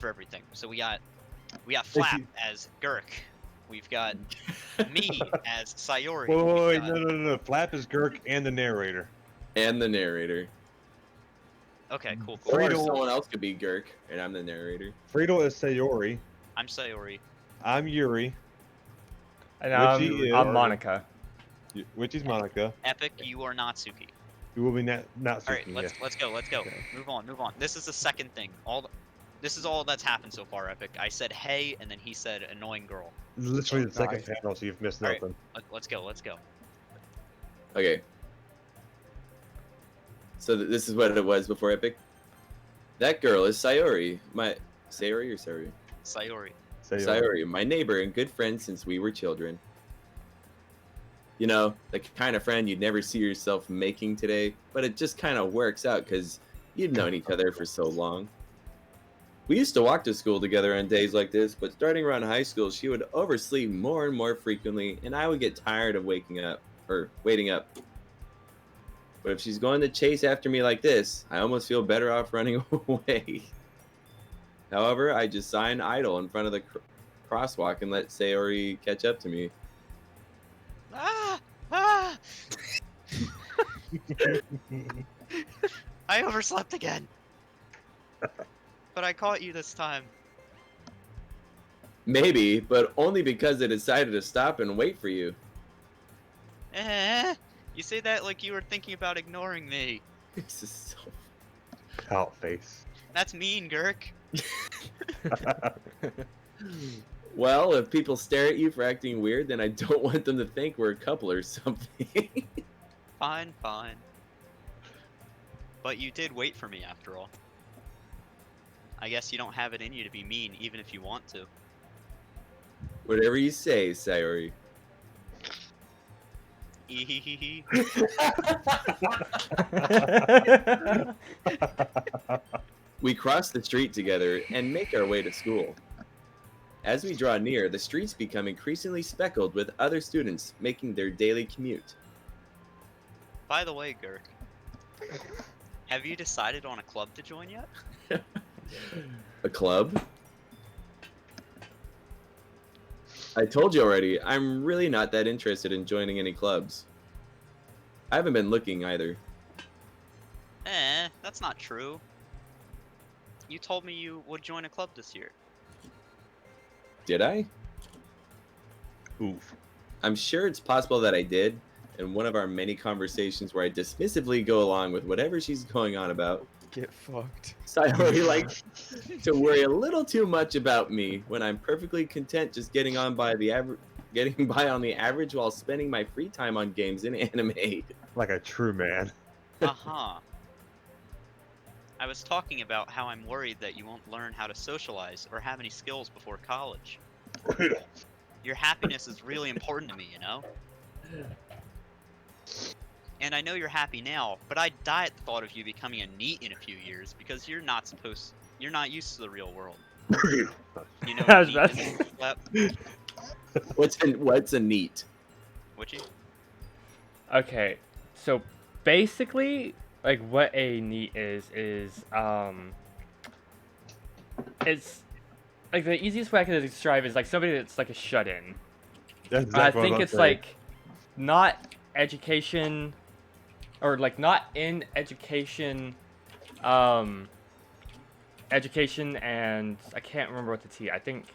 for everything. So we got Flap as Gurk. We've got me as Sayori. Wait, no. Flap is Gurk and the narrator. And the narrator. Okay, cool. Or someone else could be Gurk, and I'm the narrator. Friedel is Sayori. I'm Sayori. I'm Yuri. And I'm Monica. Which is Monica. Epic, you are Natsuki. You will be not Suki. All right, let's go. Okay. Move on. This is the second thing. This is all that's happened so far, Epic. I said hey, and then he said annoying girl. Literally the second panel, so you've missed nothing. Right, let's go. Okay. So this is what it was before Epic. That girl is Sayori. Sayori or Sayori? Sayori. Sayori, my neighbor and good friend since we were children. You know, the kind of friend you'd never see yourself making today, but it just kind of works out because you've known each other for so long. We used to walk to school together on days like this, but starting around high school, she would oversleep more and more frequently, and I would get tired of waiting up. But if she's going to chase after me like this, I almost feel better off running away. However, I just sign idle in front of the crosswalk and let Sayori catch up to me. I overslept again. But I caught you this time. Maybe, but only because I decided to stop and wait for you. You say that like you were thinking about ignoring me. This is so... Out face. That's mean, Gurk. Well, if people stare at you for acting weird, then I don't want them to think we're a couple or something. Fine. But you did wait for me after all. I guess you don't have it in you to be mean, even if you want to. Whatever you say, Sayori. We cross the street together and make our way to school. As we draw near, the streets become increasingly speckled with other students making their daily commute. By the way, Gurk, have you decided on a club to join yet? A club? I told you already, I'm really not that interested in joining any clubs. I haven't been looking either. That's not true. You told me you would join a club this year. Did I? Oof. I'm sure it's possible that I did, in one of our many conversations where I dismissively go along with whatever she's going on about. Get fucked. Sayori likes to worry a little too much about me when I'm perfectly content just getting by on the average while spending my free time on games and anime. Like a true man. Uh-huh. I was talking about how I'm worried that you won't learn how to socialize or have any skills before college. Your happiness is really important to me, you know? And I know you're happy now, but I'd die at the thought of you becoming a NEET in a few years because you're not used to the real world. You know what NEET is? What's a NEET? Would you? Okay, so basically, like what a NEET is it's like the easiest way I can describe is like somebody that's like a shut-in. I think it's like not education, or like not in education, education, and I can't remember what the T. I think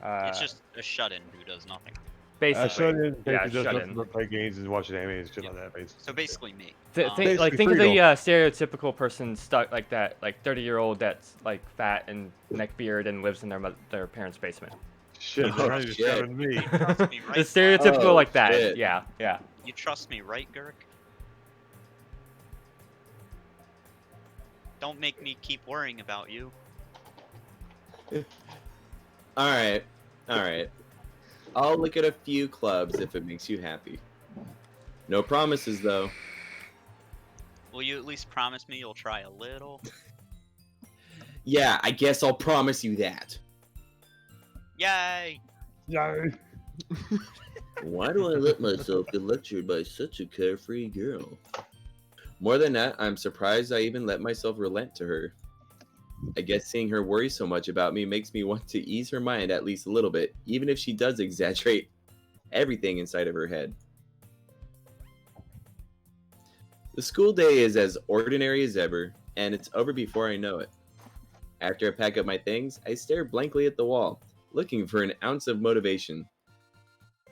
it's just a shut-in who does nothing. Basically, shut-in. Play games and watch anime and shit like that. Basically. So basically me. Think of the stereotypical person stuck like that, like 30-year-old that's like fat and neck beard and lives in their parents' basement. Shit, Oh, you're shit. shoving me. Trust me, right? The stereotypical like that. shit. Yeah. You trust me, right, Gurk? Don't make me keep worrying about you. Alright. I'll look at a few clubs if it makes you happy. No promises, though. Will you at least promise me you'll try a little? Yeah, I guess I'll promise you that. Yay! Yay. Why do I let myself get lectured by such a carefree girl? More than that, I'm surprised I even let myself relent to her. I guess seeing her worry so much about me makes me want to ease her mind at least a little bit, even if she does exaggerate everything inside of her head. The school day is as ordinary as ever, and it's over before I know it. After I pack up my things, I stare blankly at the wall, looking for an ounce of motivation.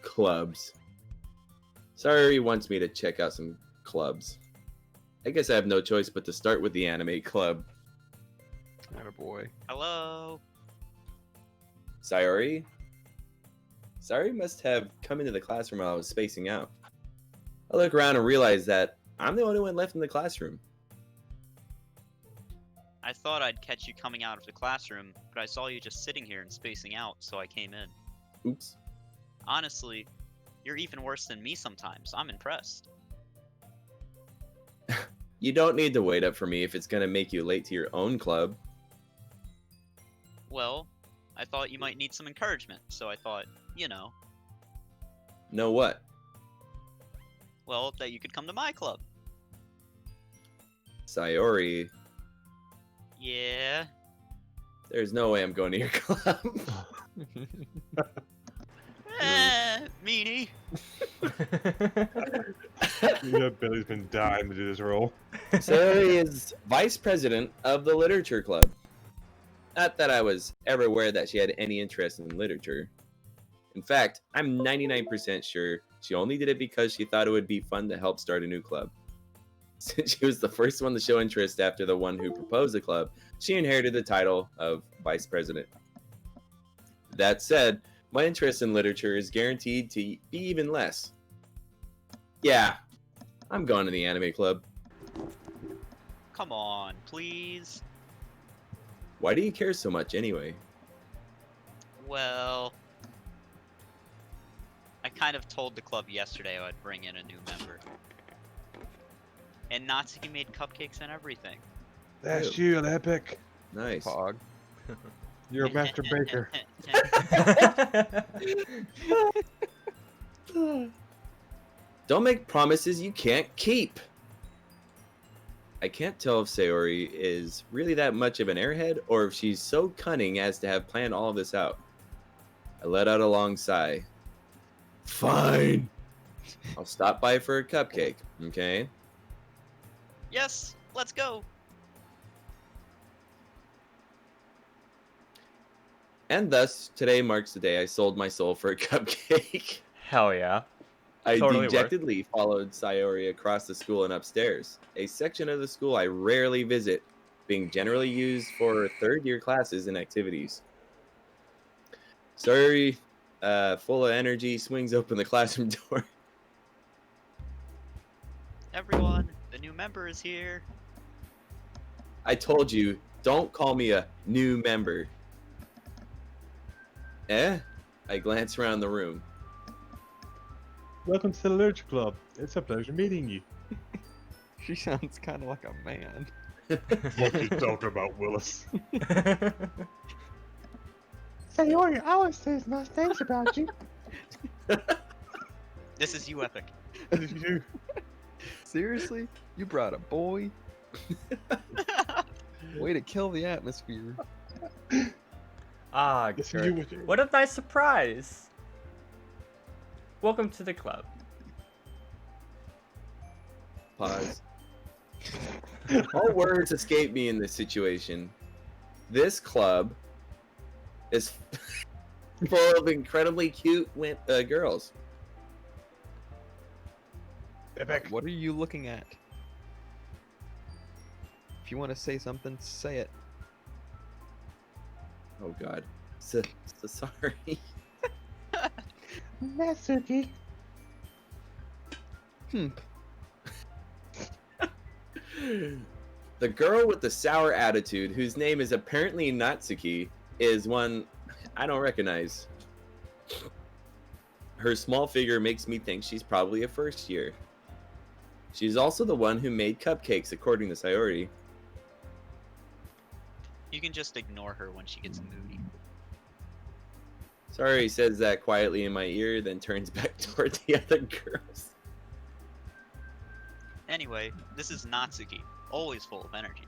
Clubs. Sayori wants me to check out some clubs. I guess I have no choice but to start with the anime club. Attaboy. Hello. Sayori? Sayori must have come into the classroom while I was spacing out. I look around and realize that I'm the only one left in the classroom. I thought I'd catch you coming out of the classroom, but I saw you just sitting here and spacing out, so I came in. Oops. Honestly, you're even worse than me sometimes. I'm impressed. You don't need to wait up for me if it's gonna make you late to your own club. Well, I thought you might need some encouragement, so I thought, you know, Know what? well, that you could come to my club. Sayori, Yeah. there's no way I'm going to your club. Meanie. You know, Billy's been dying to do this role. Sayori is vice president of the literature club. Not that I was ever aware that she had any interest in literature. In fact, I'm 99% sure she only did it because she thought it would be fun to help start a new club. Since she was the first one to show interest after the one who proposed the club, she inherited the title of vice president. That said, my interest in literature is guaranteed to be even less. Yeah, I'm going to the anime club. Come on, please. Why do you care so much anyway? Well, I kind of told the club yesterday I'd bring in a new member. And Natsuki made cupcakes and everything. That's you, Epic. Nice. Pog. You're a master baker. Don't make promises you can't keep. I can't tell if Sayori is really that much of an airhead or if she's so cunning as to have planned all of this out. I let out a long sigh. Fine. I'll stop by for a cupcake, okay? Yes, let's go. And thus, today marks the day I sold my soul for a cupcake. Hell yeah. I Totally dejectedly followed Sayori across the school and upstairs, a section of the school I rarely visit, being generally used for third-year classes and activities. Sayori, full of energy, swings open the classroom door. Everyone, the new member is here. I told you, don't call me a new member. Eh? I glance around the room. Welcome to the Literature Club. It's a pleasure meeting you. She sounds kind of like a man. What you talking about, Willis? Sayori always says nice things about you. This is you, Epic. You. Seriously? You brought a boy? Way to kill the atmosphere. Ah, Yes, Gert. you with it. What a nice surprise. Welcome to the club. Pause. All words escape me in this situation. This club is full of incredibly cute girls. Epic. What are you looking at? If you want to say something, say it. Oh God. So sorry. Natsuki. The girl with the sour attitude, whose name is apparently Natsuki, is one I don't recognize. Her small figure makes me think she's probably a first year. She's also the one who made cupcakes, according to Sayori. You can just ignore her when she gets moody. Sayori says that quietly in my ear, then turns back toward the other girls. Anyway, this is Natsuki, always full of energy.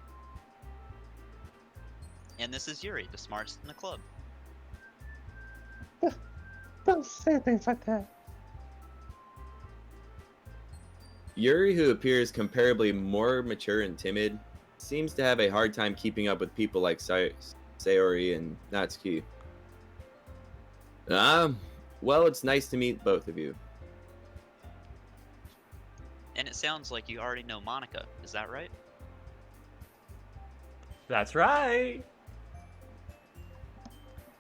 And this is Yuri, the smartest in the club. Don't say things like that. Yuri, who appears comparably more mature and timid, seems to have a hard time keeping up with people like Sayori and Natsuki. Well, it's nice to meet both of you. And it sounds like you already know Monica, is that right? That's right.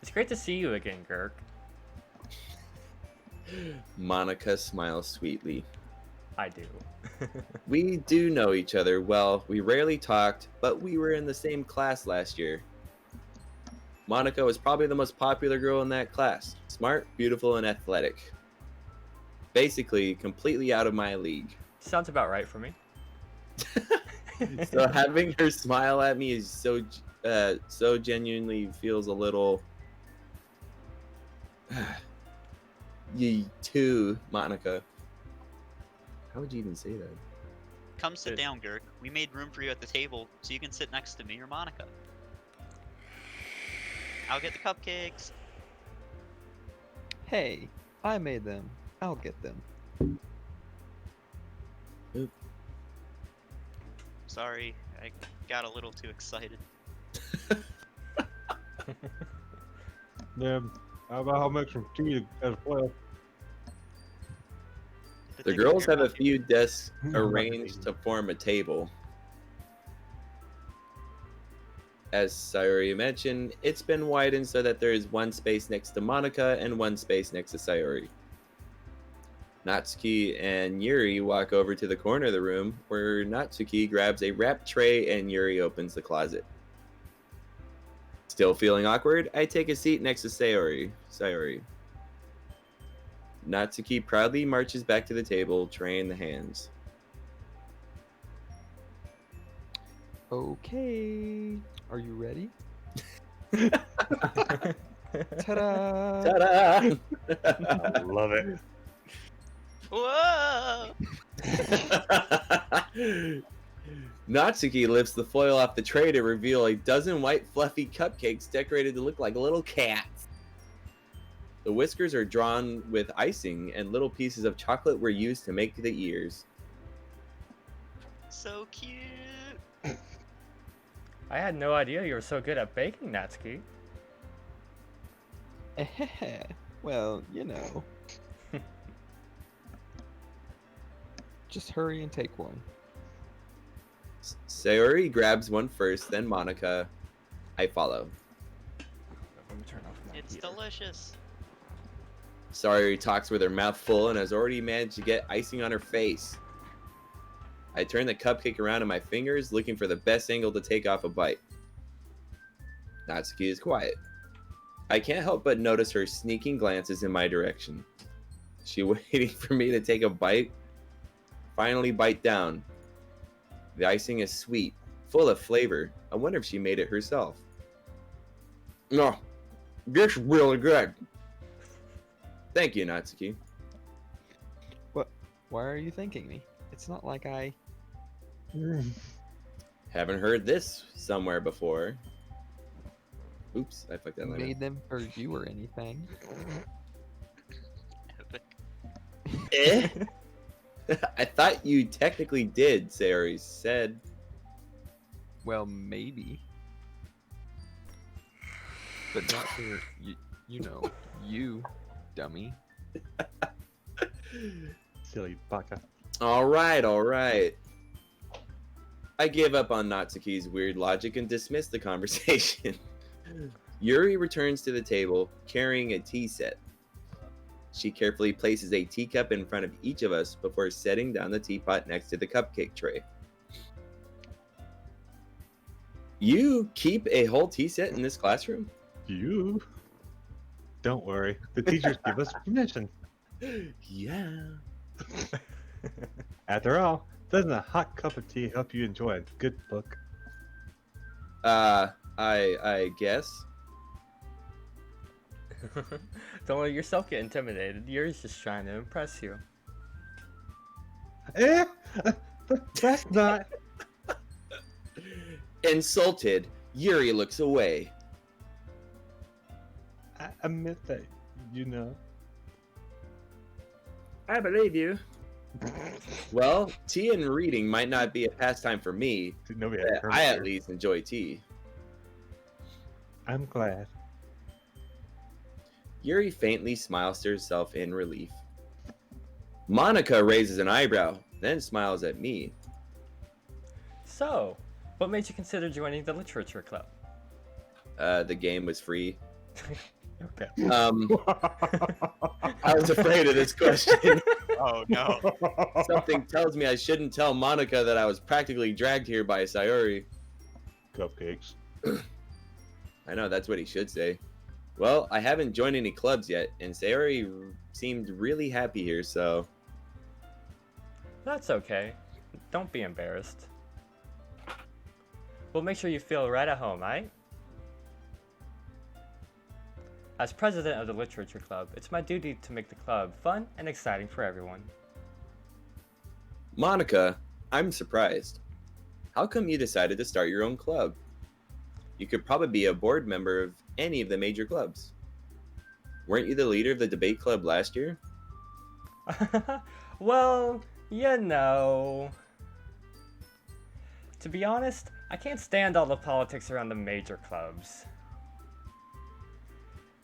It's great to see you again, Girk. Monica smiles sweetly. I do. We do know each other well. We rarely talked, but we were in the same class last year. Monica was probably the most popular girl in that class. Smart, beautiful, and athletic. Basically, completely out of my league. Sounds about right for me. So having her smile at me is so genuinely feels a little. You too, Monica. How would you even say that? Come sit down, Girk. We made room for you at the table so you can sit next to me or Monica. I'll get the cupcakes. Hey, I made them. I'll get them. Oop. Sorry, I got a little too excited. Yeah. How about how much from tea as well? The girls have a few desks arranged to form a table. As Sayori mentioned, it's been widened so that there is one space next to Monica and one space next to Sayori. Natsuki and Yuri walk over to the corner of the room where Natsuki grabs a wrapped tray and Yuri opens the closet. Still feeling awkward, I take a seat next to Sayori. Natsuki proudly marches back to the table, tray in the hands. Okay. Are you ready? Ta-da! Ta-da! I love it. Whoa! Natsuki lifts the foil off the tray to reveal a dozen white fluffy cupcakes decorated to look like little cats. The whiskers are drawn with icing, and little pieces of chocolate were used to make the ears. So cute! I had no idea you were so good at baking, Natsuki. Well, you know. Just hurry and take one. Sayori grabs one first, then Monica. I follow. Let me turn off my It's heater. delicious. Sayori talks with her mouth full and has already managed to get icing on her face. I turn the cupcake around in my fingers, looking for the best angle to take off a bite. Natsuki is quiet. I can't help but notice her sneaking glances in my direction. She waiting for me to take a bite? Finally bite down. The icing is sweet, full of flavor. I wonder if she made it herself. No, this is really good. Thank you, Natsuki. What? Why are you thanking me? It's not like I... Haven't heard this somewhere before. Oops, I fucked that line made them for you or anything. Epic. up. Eh? I thought you technically did, Sayori said. Well, maybe. But not for, you know, you, dummy. Silly baka. Alright. I give up on Natsuki's weird logic and dismiss the conversation. Yuri returns to the table, carrying a tea set. She carefully places a teacup in front of each of us before setting down the teapot next to the cupcake tray. You keep a whole tea set in this classroom? You? Don't worry. The teachers give us permission. Yeah. After all, doesn't a hot cup of tea help you enjoy a good book? I guess. Don't let yourself get intimidated. Yuri's just trying to impress you. That's not. Insulted, Yuri looks away. I admit that, you know. I believe you. Well, tea and reading might not be a pastime for me, Nobody but had Kermit I at there. least enjoy tea. I'm glad. Yuri faintly smiles to herself in relief. Monica raises an eyebrow, then smiles at me. So, what made you consider joining the literature club? The game was free. Okay. I was afraid of this question. Oh no. Something tells me I shouldn't tell Monica that I was practically dragged here by Sayori. Cupcakes. I know, that's what he should say. Well, I haven't joined any clubs yet, and Sayori seemed really happy here, so... That's okay. Don't be embarrassed. We'll make sure you feel right at home, right? As president of the literature club, it's my duty to make the club fun and exciting for everyone. Monica, I'm surprised. How come you decided to start your own club? You could probably be a board member of any of the major clubs. Weren't you the leader of the debate club last year? Well, you know. To be honest, I can't stand all the politics around the major clubs.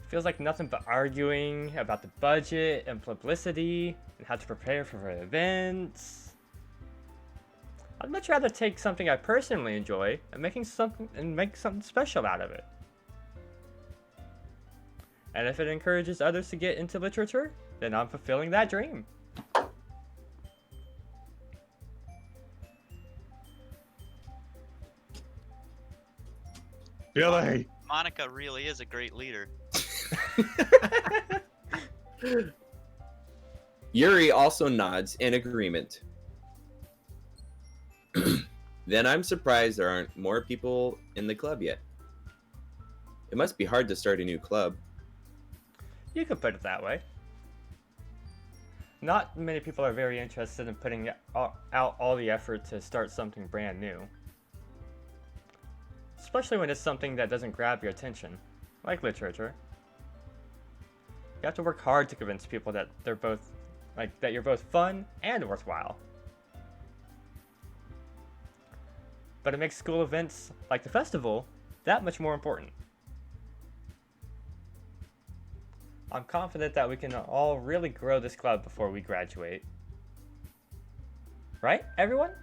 Feels like nothing but arguing about the budget and publicity and how to prepare for events. I'd much rather take something I personally enjoy and make something special out of it. And if it encourages others to get into literature, then I'm fulfilling that dream. Billy! Monica really is a great leader. Yuri also nods in agreement. Then I'm surprised there aren't more people in the club yet. It must be hard to start a new club. You could put it that way. Not many people are very interested in putting out all the effort to start something brand new. Especially when it's something that doesn't grab your attention, like literature. You have to work hard to convince people that they're both, that you're both fun and worthwhile. But it makes school events like the festival that much more important. I'm confident that we can all really grow this club before we graduate. Right, everyone?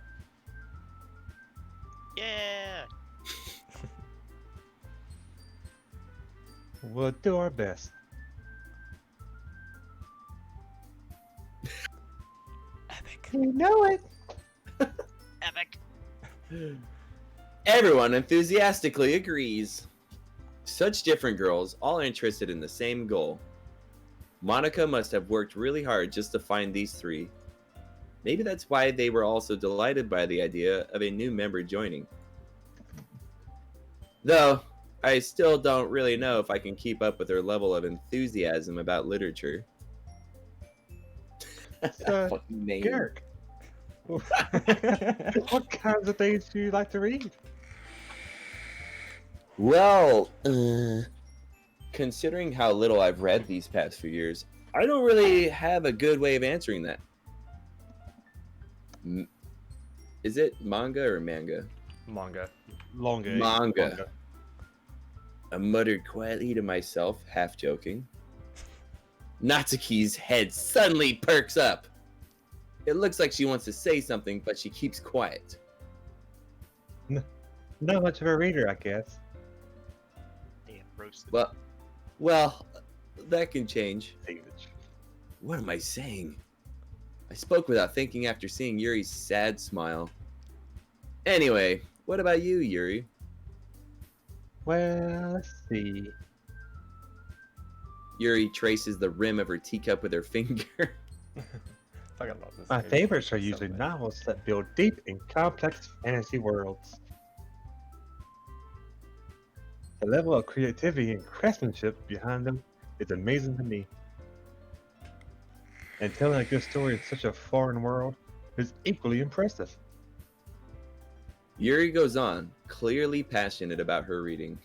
Yeah. We'll do our best. Epic. You know it! Epic. Everyone enthusiastically agrees. Such different girls, all interested in the same goal. Monica must have worked really hard just to find these three. Maybe that's why they were also delighted by the idea of a new member joining. Though, I still don't really know if I can keep up with her level of enthusiasm about literature. Fucking name. Garrick. What kinds of things do you like to read? Well, considering how little I've read these past few years, I don't really have a good way of answering that. Is it manga or manga? Manga. Manga. I muttered quietly to myself, half joking. Natsuki's head suddenly perks up. It looks like she wants to say something, but she keeps quiet. Not much of a reader, I guess. Damn, roasted. Well, that can change. Savage. What am I saying? I spoke without thinking after seeing Yuri's sad smile. Anyway, what about you, Yuri? Well, let's see. Yuri traces the rim of her teacup with her finger. Fucking love this My game favorites are so usually much. novels that build deep and complex fantasy worlds. The level of creativity and craftsmanship behind them is amazing to me. And telling a good story in such a foreign world is equally impressive. Yuri goes on, clearly passionate about her reading.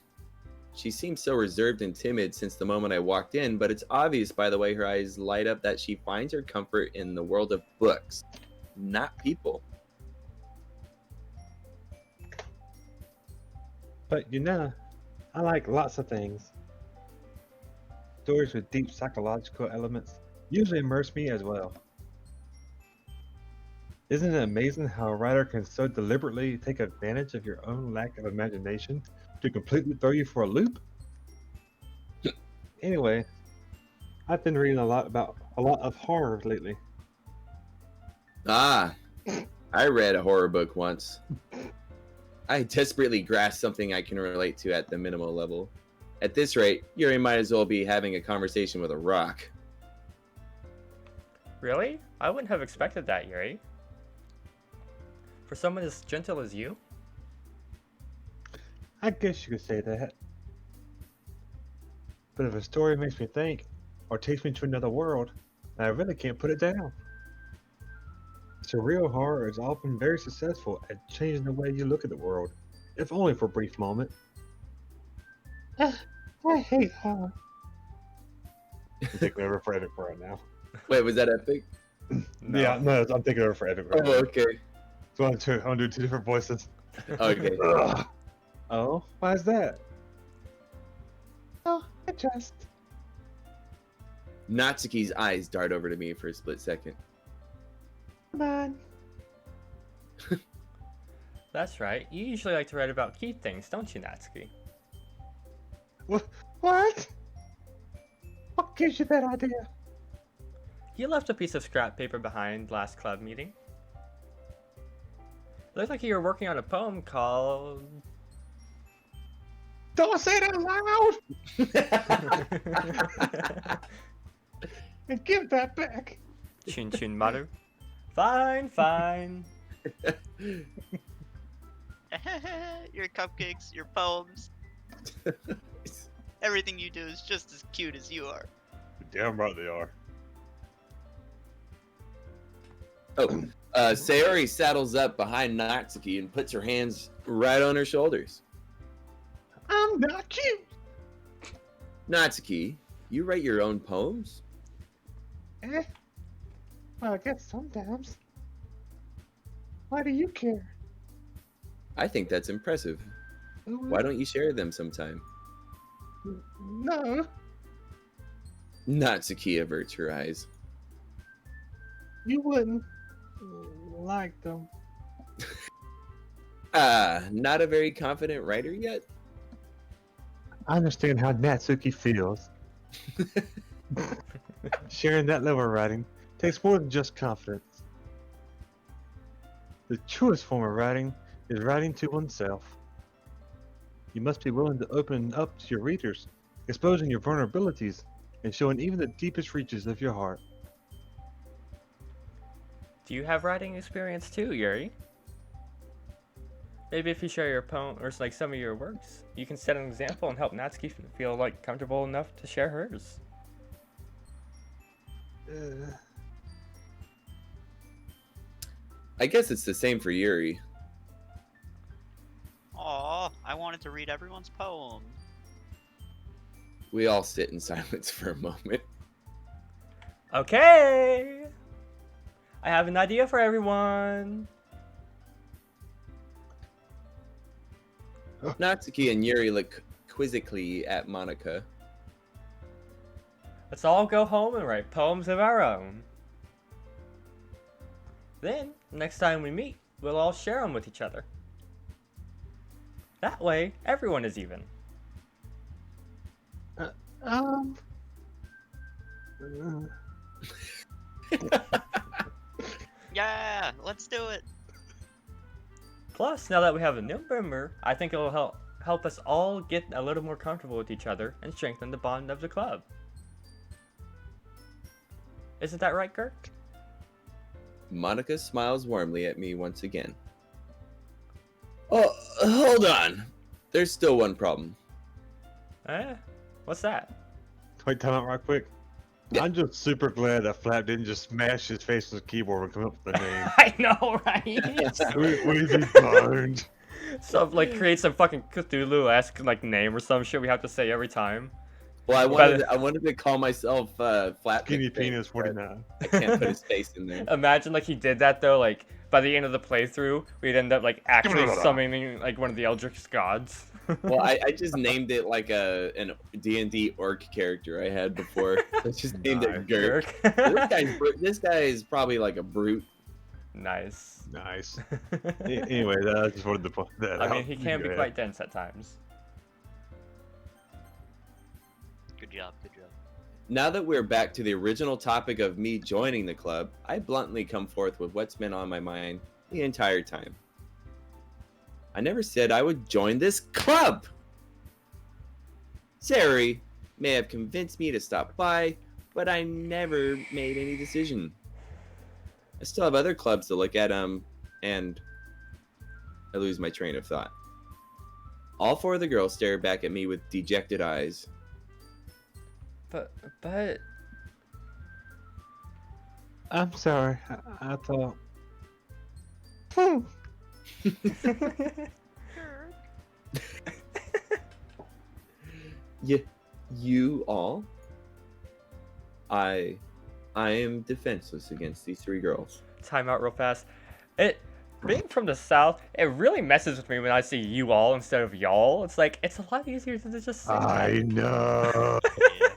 She seems so reserved and timid since the moment I walked in, but it's obvious by the way her eyes light up that she finds her comfort in the world of books, not people. But you know, I like lots of things. Stories with deep psychological elements usually immerse me as well. Isn't it amazing how a writer can so deliberately take advantage of your own lack of imagination to completely throw you for a loop? Anyway, I've been reading a lot of horror lately. Ah, I read a horror book once. I desperately grasp something I can relate to at the minimal level. At this rate, Yuri might as well be having a conversation with a rock. Really? I wouldn't have expected that, Yuri. For someone as gentle as you? I guess you could say that. But if a story makes me think, or takes me to another world, I really can't put it down. Surreal horror is often very successful at changing the way you look at the world, if only for a brief moment. I hate horror. I'm taking over for Epic right now. Wait, was that epic? No. Yeah, no, I'm taking over for Epic right Oh, now. okay. So I'm doing two different voices. Okay. Ugh. Oh, why is that? Oh, I just... Natsuki's eyes dart over to me for a split second. Come on. That's right. You usually like to write about key things, don't you, Natsuki? What? What gives you that idea? You left a piece of scrap paper behind last club meeting. It looked like you were working on a poem called... Don't say it out loud! And give that back! Chun Chun Maru. Fine, fine. Your cupcakes, your poems, everything you do is just as cute as you are. Damn right they are. Oh, Sayori saddles up behind Natsuki and puts her hands right on her shoulders. I'm not cute! Natsuki, you write your own poems? Eh? Well, I guess sometimes. Why do you care? I think that's impressive. Why don't you share them sometime? No, Natsuki averts her eyes. you wouldn't like them. Not a very confident writer yet? I understand how Natsuki feels. Sharing that level of writing takes more than just confidence. The truest form of writing is writing to oneself. You must be willing to open up to your readers, exposing your vulnerabilities and showing even the deepest reaches of your heart. Do you have writing experience too, Yuri? Maybe if you share your poem or like some of your works, you can set an example and help Natsuki feel like comfortable enough to share hers. I guess it's the same for Yuri. Aw, I wanted to read everyone's poem. We all sit in silence for a moment. Okay! I have an idea for everyone! Natsuki and Yuri look quizzically at Monica. Let's all go home and write poems of our own. Then, next time we meet, we'll all share them with each other. That way, everyone is even. Yeah, let's do it. Plus, now that we have a new member, I think it'll help us all get a little more comfortable with each other and strengthen the bond of the club. Isn't that right, Kirk? Monica smiles warmly at me once again. Oh, hold on. There's still one problem. What's that? Wait, time out right quick. Yeah. I'm just super glad that Flap didn't just smash his face on the keyboard and come up with the name. I know, right? We'd be burned. So like create some fucking Cthulhu-esque like name or some shit we have to say every time. Well, I But- wanted to call myself Flat Skinny McFin, Penis but 49. I can't put his face in there. Imagine like he did that though, like by the end of the playthrough, we'd end up like actually summoning like one of the Eldritch gods. Well, I just named it like an D&D orc character I had before. I just named it Gurk. This guy is probably like a brute. Nice. Nice. Anyway, I just wanted to point that out. I mean, he can Go be ahead. quite dense at times. Good job. Good job. Now that we're back to the original topic of me joining the club, I bluntly come forth with what's been on my mind the entire time. I never said I would join this club! Sari may have convinced me to stop by, but I never made any decision. I still have other clubs to look at, and I lose my train of thought. All four of the girls stare back at me with dejected eyes. But I'm sorry. I thought. You all? I am defenseless against these three girls. time out real fast. Being from the south, it really messes with me when I see you all instead of y'all. It's like it's a lot easier to just say I that. know. Yeah.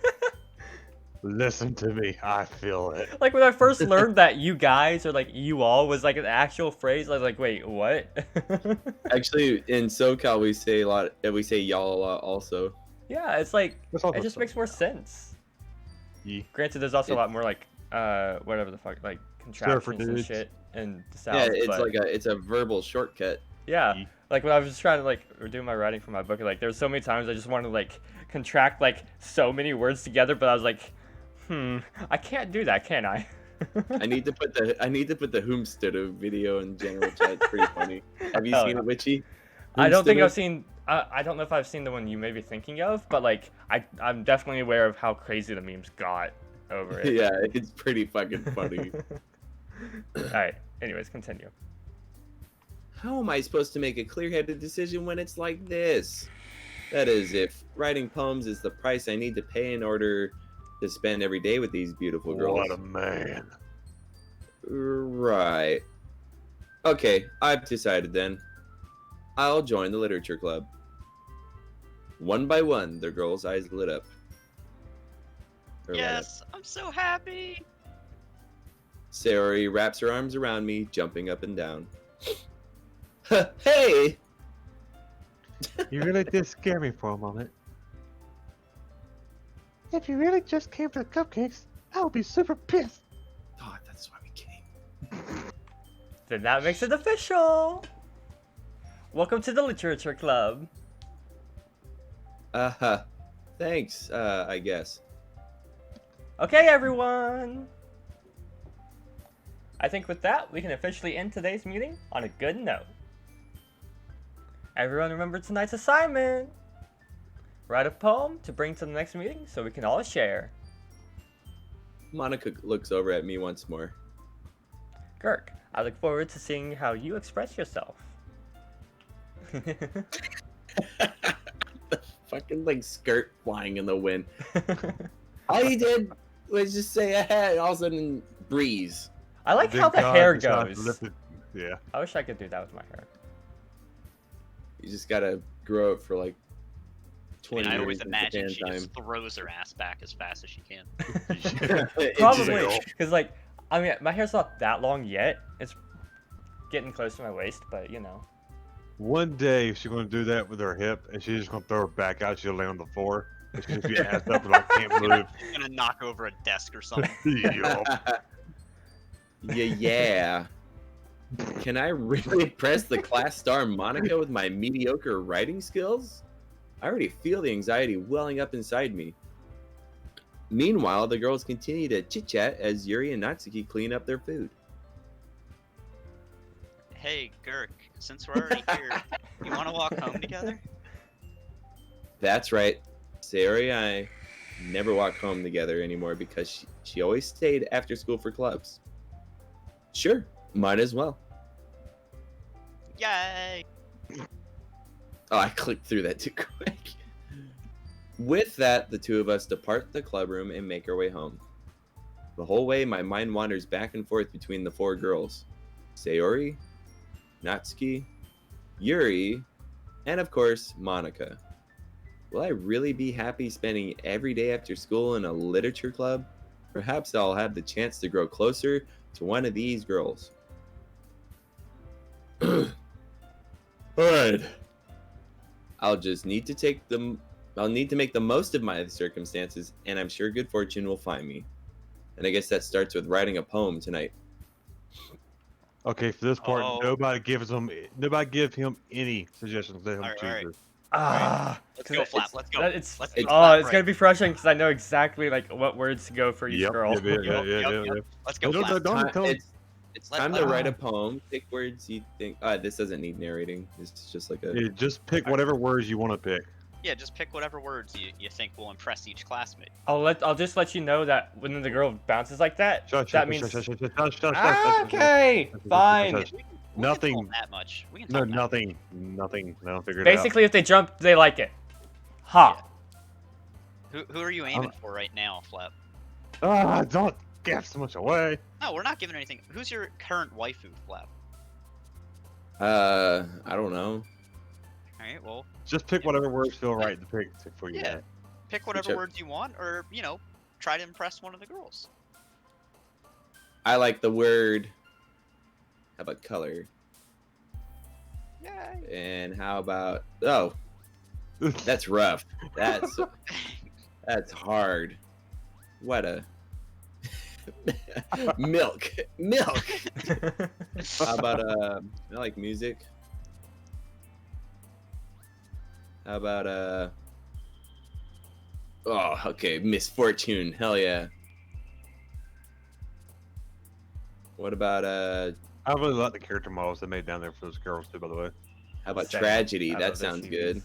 Listen to me. I feel it. Like when I first learned that you guys or like you all was like an actual phrase, I was like, wait, what? Actually, in SoCal, we say y'all a lot also. Yeah, it's like That's all it just makes more sense. Yeah. Granted, there's also a lot more like whatever the fuck like contractions and dudes. shit in the south. Yeah, it's but, like it's a verbal shortcut. yeah. Yeah. Like when I was trying to like do my writing for my book, like there's so many times I just wanted to like contract like so many words together, but I was like, I can't do that, can I? I need to put the Homesteader video in general chat. It's pretty funny. Have you Hell seen yeah. it, Witchy? I don't think Homesteader? I've seen. I don't know if I've seen the one you may be thinking of, but like I'm definitely aware of how crazy the memes got over it. Yeah, it's pretty fucking funny. All right. Anyways, continue. How am I supposed to make a clear-headed decision when it's like this? That is, if writing poems is the price I need to pay in order to spend every day with these beautiful girls. What a man. Right. Okay, I've decided then. I'll join the literature club. One by one, the girls' eyes lit up. Or light up. Yes, I'm so happy. Sari wraps her arms around me, jumping up and down. Hey! You really did scare me for a moment. If you really just came for the cupcakes, I would be super pissed. Oh, that's why we came. Then that makes it official. Welcome to the literature club. Thanks, I guess. Okay, everyone. I think with that, we can officially end today's meeting on a good note. Everyone remember tonight's assignment. Write a poem to bring to the next meeting so we can all share. Monica looks over at me once more. Girk, I look forward to seeing how you express yourself. The fucking like skirt flying in the wind. All you did was just say ahead, and all of a sudden breeze. I like how the hair goes. Yeah. I wish I could do that with my hair. You just gotta grow it for like I mean, 20 I years always in imagine Japan she just throws her ass back as fast as she can. It Probably, just- because like, I mean, my hair's not that long yet. It's getting close to my waist, but you know. One day she's gonna do that with her hip, and she's just gonna throw her back out. She'll lay on the floor, and she'll just be ass up and like can't move. She's gonna knock over a desk or something. Yup. yeah. Can I really impress the class star Monica with my mediocre writing skills? I already feel the anxiety welling up inside me. Meanwhile, the girls continue to chit-chat as Yuri and Natsuki clean up their food. Hey, Gurk, since we're already here, you want to walk home together? That's right. Sari and I never walk home together anymore because she always stayed after school for clubs. Sure, might as well. Yay! Oh, I clicked through that too quick. With that, the two of us depart the clubroom and make our way home. The whole way, my mind wanders back and forth between the four girls. Sayori, Natsuki, Yuri, and of course, Monica. Will I really be happy spending every day after school in a literature club? Perhaps I'll have the chance to grow closer to one of these girls. Alright. I'll need to make the most of my circumstances, and I'm sure good fortune will find me. And I guess that starts with writing a poem tonight. Okay, for this part, Oh. nobody give him any suggestions. Let him Alright, choose alright. this. Ah, Let's go, Flap. Let's go. It's Let's it's- go, Flap, it's right. gonna be frustrating because I know exactly like what words to go for each Yep, girl. yep. Let's go, No, Flap. don't tell him. It's Let- time let- to write a poem. Pick words you think. This doesn't need narrating. This is just like a. Yeah, just pick whatever words you want to pick. Yeah, just pick whatever words you think will impress each classmate. I'll just let you know that when the girl bounces like that, Shush, that shush, means shush, shush, shush, shush, shush, Ah, shush, shush, okay, shush, shush, fine. shush, shush. We can Nothing. talk that much. We can No, talk that nothing. No, figure it Basically, if they jump, they like it. Ha. Who are you aiming for right now, Flap? out. Don't give so much away. No, we're not giving anything. Who's your current waifu, Flap? I don't know. Alright, well, Just pick whatever words feel right to pick for you. Yeah. pick whatever Whichever. words you want, or, try to impress one of the girls. I like the word. How about color? Yay. And how about that's rough. That's hard. What a milk. How about I like music. How about oh, okay, misfortune. Hell yeah. What about I really like the character models they made down there for those girls too, by the way. how about Same. tragedy? I That love their sounds CVs. good.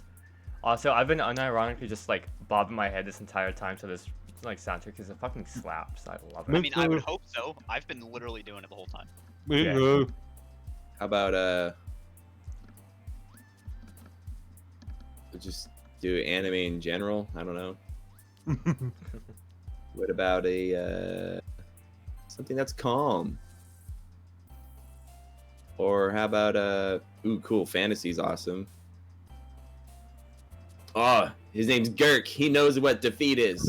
Also, I've been unironically just like bobbing my head this entire time to this like soundtrack because it fucking slaps. I love I it. mean, I would hope so. I've been literally doing it the whole time. Yeah. How about just do anime in general? I don't know. What about a something that's calm? Or how about ooh, cool, fantasy's awesome. Oh, his name's Girk. He knows what defeat is.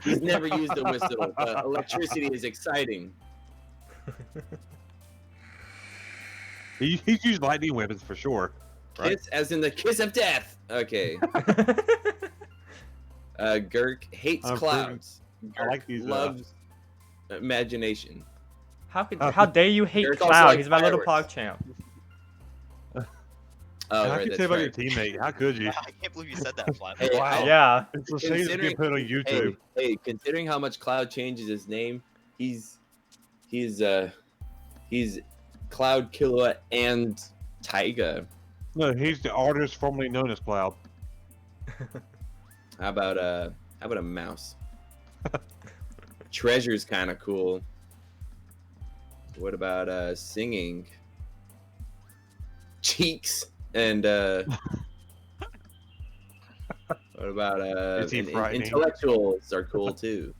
He's never used a whistle, but electricity is exciting. He's used lightning weapons for sure. Right. Kiss as in the kiss of death. Okay. Girk hates I'm clouds. I Girk like these, loves imagination. How dare you hate There's also, Cloud? like, He's my little fireworks. PogChamp. Oh, How right, could you that's say about right. your teammate? How could you? I can't believe you said that, Flap. Hey, Wow. Yeah. It's a shame to get put on YouTube. Hey, considering how much Cloud changes his name, he's Cloud Killua and Taiga. No, he's the artist formerly known as Cloud. How about a mouse? Treasure's kind of cool. What about singing? Cheeks and what about Is he frightening? intellectuals are cool too.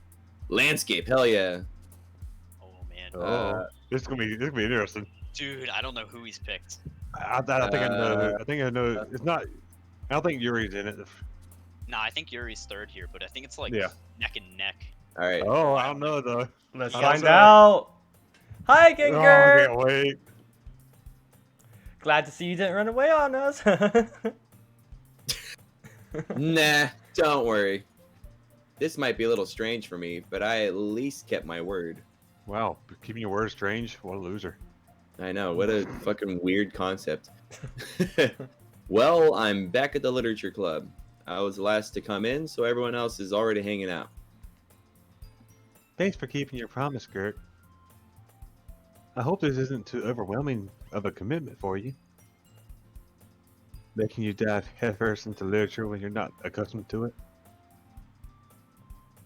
Landscape, hell yeah. Oh, man. Oh, this is gonna be interesting. Dude, I don't know who he's picked. I think I know. I think I know. It's not. I don't think Yuri's in it. Nah, I think Yuri's third here, but I think it's like Yeah. neck and neck. All right. Oh, I don't know though. Let's I'm find sorry. out. Hi, Oh, I Ginger. can't wait. Glad to see you didn't run away on us. Nah, don't worry. This might be a little strange for me, but I at least kept my word. Wow, keeping your word strange. What a loser. I know, what a fucking weird concept. Well, I'm back at the literature club. I was the last to come in, so everyone else is already hanging out. Thanks for keeping your promise, Gert. I hope this isn't too overwhelming of a commitment for you. Making you dive headfirst into literature when you're not accustomed to it.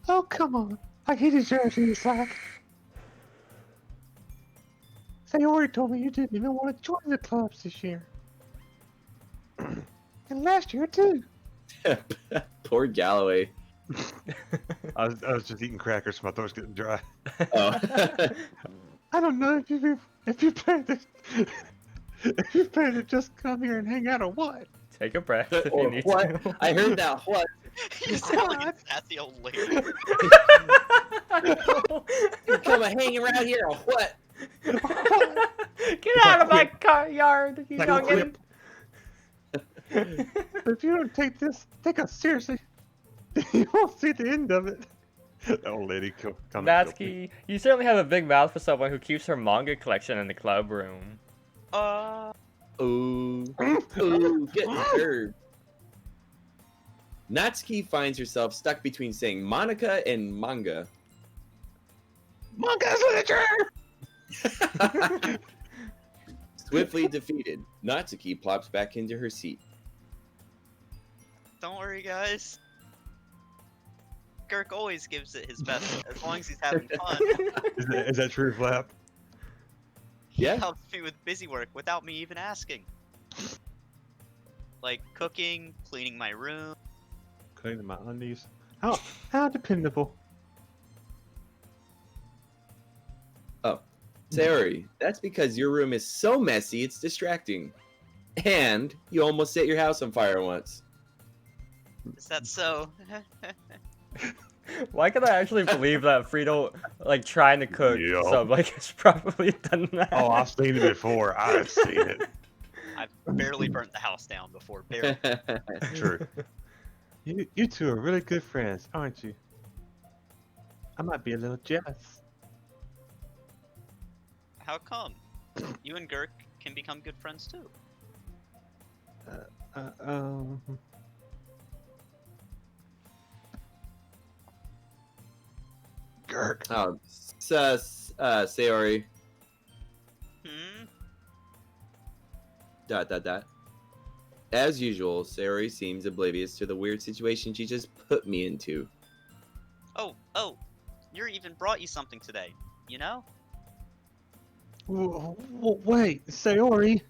Oh, come on. Like he deserves any slack. Sayori told me you didn't even want to join the clubs this year. And last year too. Poor Galloway. I was just eating crackers, so my throat's getting dry. Oh. I don't know if you plan to if you plan to just come here and hang out or what. Take a breath if Or you need what? to. I heard that. What? You sound like a sassy old lady. You come and hang around here or what? Get out of my car yard, you Like a youngin. whip. If you don't take us seriously, you won't see the end of it. The old lady come. Natsuki, you certainly have a big mouth for someone who keeps her manga collection in the club room. Ooh, getting curved. Natsuki finds herself stuck between saying Monica and manga. Manga's literature. Swiftly defeated, Natsuki plops back into her seat. Don't worry, guys. Girk always gives it his best, as long as he's having fun. Is that true, Flap? He Yeah. helps me with busy work without me even asking. Like cooking, cleaning my room. Cleaning my undies. How dependable. Sayori, that's because your room is so messy it's distracting. And you almost set your house on fire once. Is that so? Why can I actually believe that Friedel, like, trying to cook Yup. some, like, has probably done that? Oh, I've seen it before. I've seen it. I've barely burnt the house down before. Barely. True. You two are really good friends, aren't you? I might be a little jealous. How come? You and Girk can become good friends too. Girk. Oh, Sayori. Hmm? ... As usual, Sayori seems oblivious to the weird situation she just put me into. Oh, Yuri even brought you something today, you know? Wait, Sayori.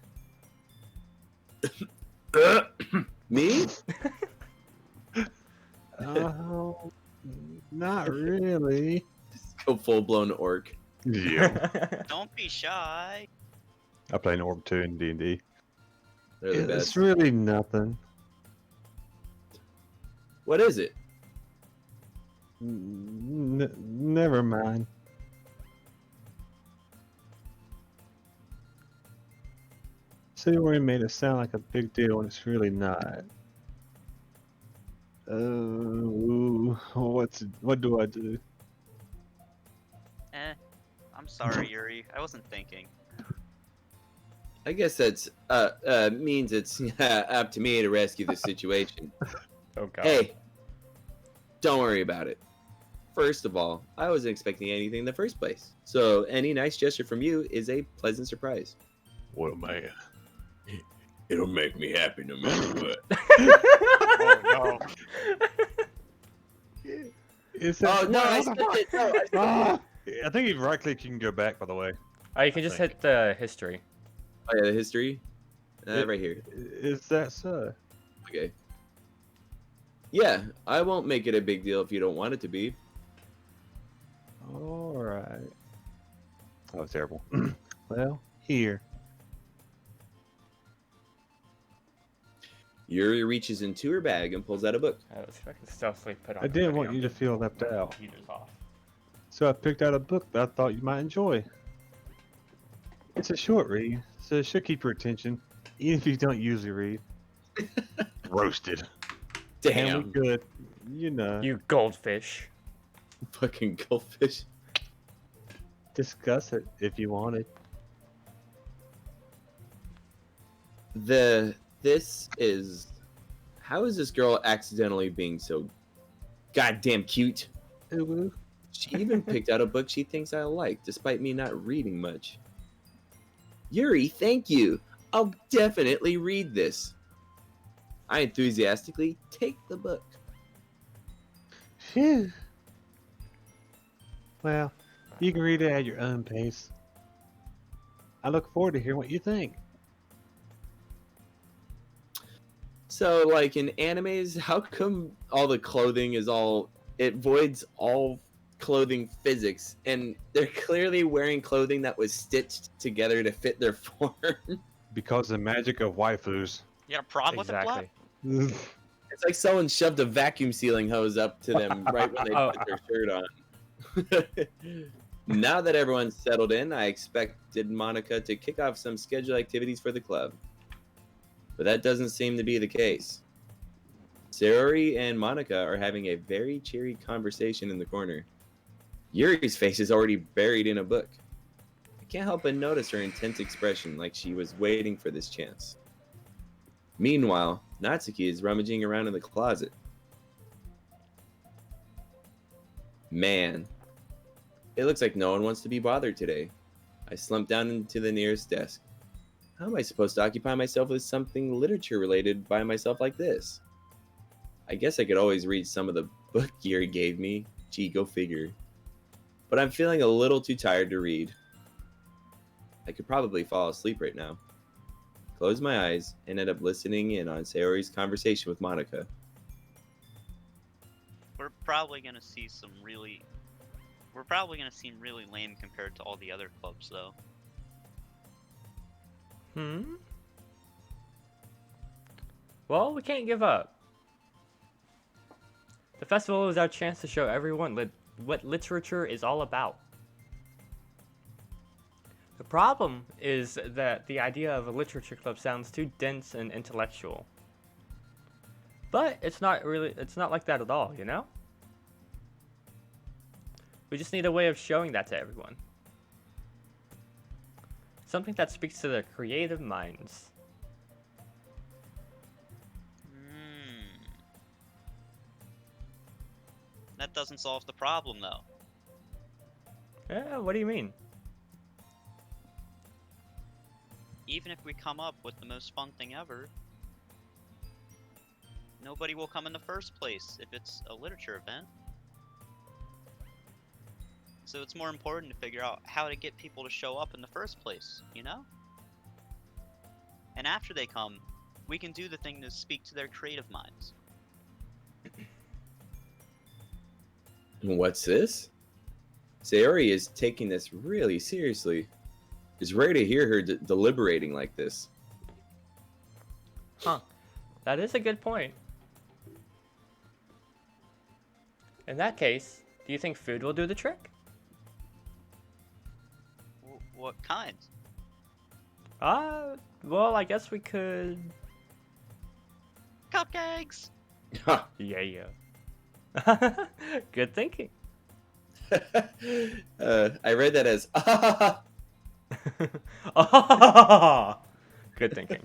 Me? Oh, not really. Just go full-blown orc. Yeah. Don't be shy. I play an Orb 2 in D&D. They're the It's best. really nothing. What is it? Never mind. Sayori made it sound like a big deal when it's really not. What do I do? I'm sorry, Yuri. I wasn't thinking. I guess that's means it's up to me to rescue the situation. Oh god. Hey, don't worry about it. First of all, I wasn't expecting anything in the first place, so any nice gesture from you is a pleasant surprise. What a man. It'll make me happy no matter what. Oh no. Is that... Oh no, I skipped it. No, I skipped it. Ah! I think if you right click, you can go back, by the way. Oh, you can just hit the history. Oh yeah, the history. Right here. Is that so? Okay. Yeah, I won't make it a big deal if you don't want it to be. Alright. That was terrible. Well, here. Yuri reaches into her bag and pulls out a book. Let's see if I can stealthily put on I the didn't want video. you to feel left out. Computers off. So I picked out a book that I thought you might enjoy. It's a short read, so it should keep your attention, even if you don't usually read. Roasted. And Damn. we could, you know, You goldfish. Fucking goldfish. discuss it if you wanted. How is this girl accidentally being so goddamn cute? Ooh. She even picked out a book she thinks I like, despite me not reading much. Yuri, thank you. I'll definitely read this. I enthusiastically take the book. Phew. Well, you can read it at your own pace. I look forward to hearing what you think. So, like in animes, how come all the clothing is it voids all clothing physics, and they're clearly wearing clothing that was stitched together to fit their form? Because the magic of waifus. You got a problem with it, Flap? Exactly. It's like someone shoved a vacuum sealing hose up to them right when they Oh. put their shirt on. Now that everyone's settled in, I expected Monica to kick off some scheduled activities for the club. But that doesn't seem to be the case. Sayori and Monica are having a very cheery conversation in the corner. Yuri's face is already buried in a book. I can't help but notice her intense expression, like she was waiting for this chance. Meanwhile, Natsuki is rummaging around in the closet. Man, it looks like no one wants to be bothered today. I slumped down into the nearest desk. How am I supposed to occupy myself with something literature related by myself like this? I guess I could always read some of the book Yuri gave me. Gee, go figure. But I'm feeling a little too tired to read. I could probably fall asleep right now. Closed my eyes and ended up listening in on Sayori's conversation with Monica. We're probably gonna seem really lame compared to all the other clubs, though. Well, we can't give up. The festival is our chance to show everyone what literature is all about. The problem is that the idea of a literature club sounds too dense and intellectual. But it's not like that at all, you know? We just need a way of showing that to everyone. Something that speaks to their creative minds. That doesn't solve the problem, though. Yeah, what do you mean? Even if we come up with the most fun thing ever, nobody will come in the first place if it's a literature event. So it's more important to figure out how to get people to show up in the first place, you know? And after they come, we can do the thing to speak to their creative minds. What's this? Sayori is taking this really seriously. It's rare to hear her deliberating like this. Huh. That is a good point. In that case, do you think food will do the trick? What kind? Well, I guess we could... Cupcakes! Yeah. Good thinking. I read that as Good thinking.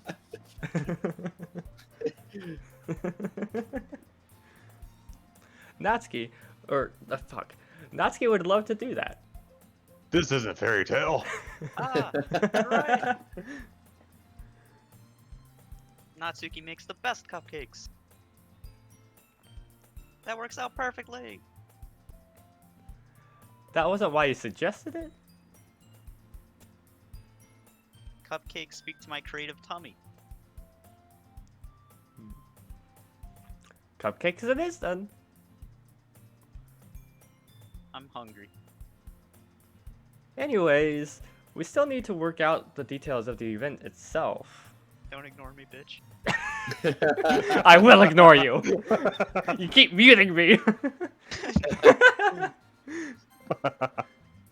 Natsuki, Natsuki would love to do that. This isn't fairy tale. Right. Natsuki makes the best cupcakes. That works out perfectly. That wasn't why you suggested it? Cupcakes speak to my creative tummy. Cupcakes it is then. I'm hungry. Anyways, we still need to work out the details of the event itself. Don't ignore me, bitch. I will ignore you. You keep muting me.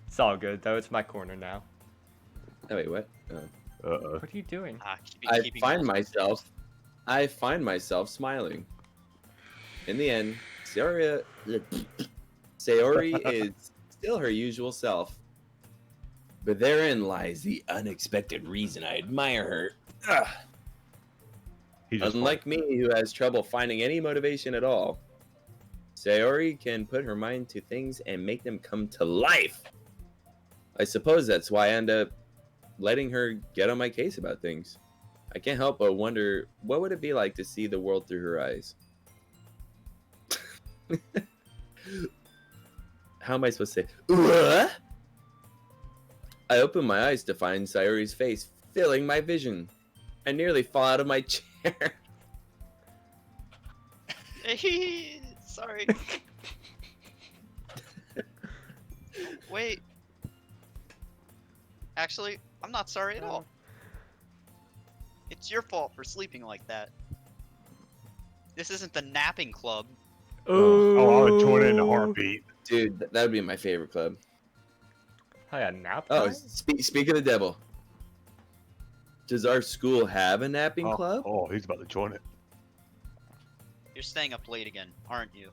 It's all good though. It's my corner now. Oh wait, what? What are you doing? I find myself smiling. In the end, Sayori is still her usual self. But therein lies the unexpected reason I admire her. Ugh. Unlike me, who has trouble finding any motivation at all, Sayori can put her mind to things and make them come to life. I suppose that's why I end up letting her get on my case about things. I can't help but wonder, what would it be like to see the world through her eyes? How am I supposed to say? What? I open my eyes to find Sayori's face filling my vision. I nearly fall out of my chair. Sorry. Wait. Actually, I'm not sorry at all. It's your fault for sleeping like that. This isn't the napping club. Oh, I would join in a heartbeat. Dude, that would be my favorite club. Oh yeah, nap Oh, time? speak of the devil. Does our school have a napping club? Oh, he's about to join it. You're staying up late again, aren't you?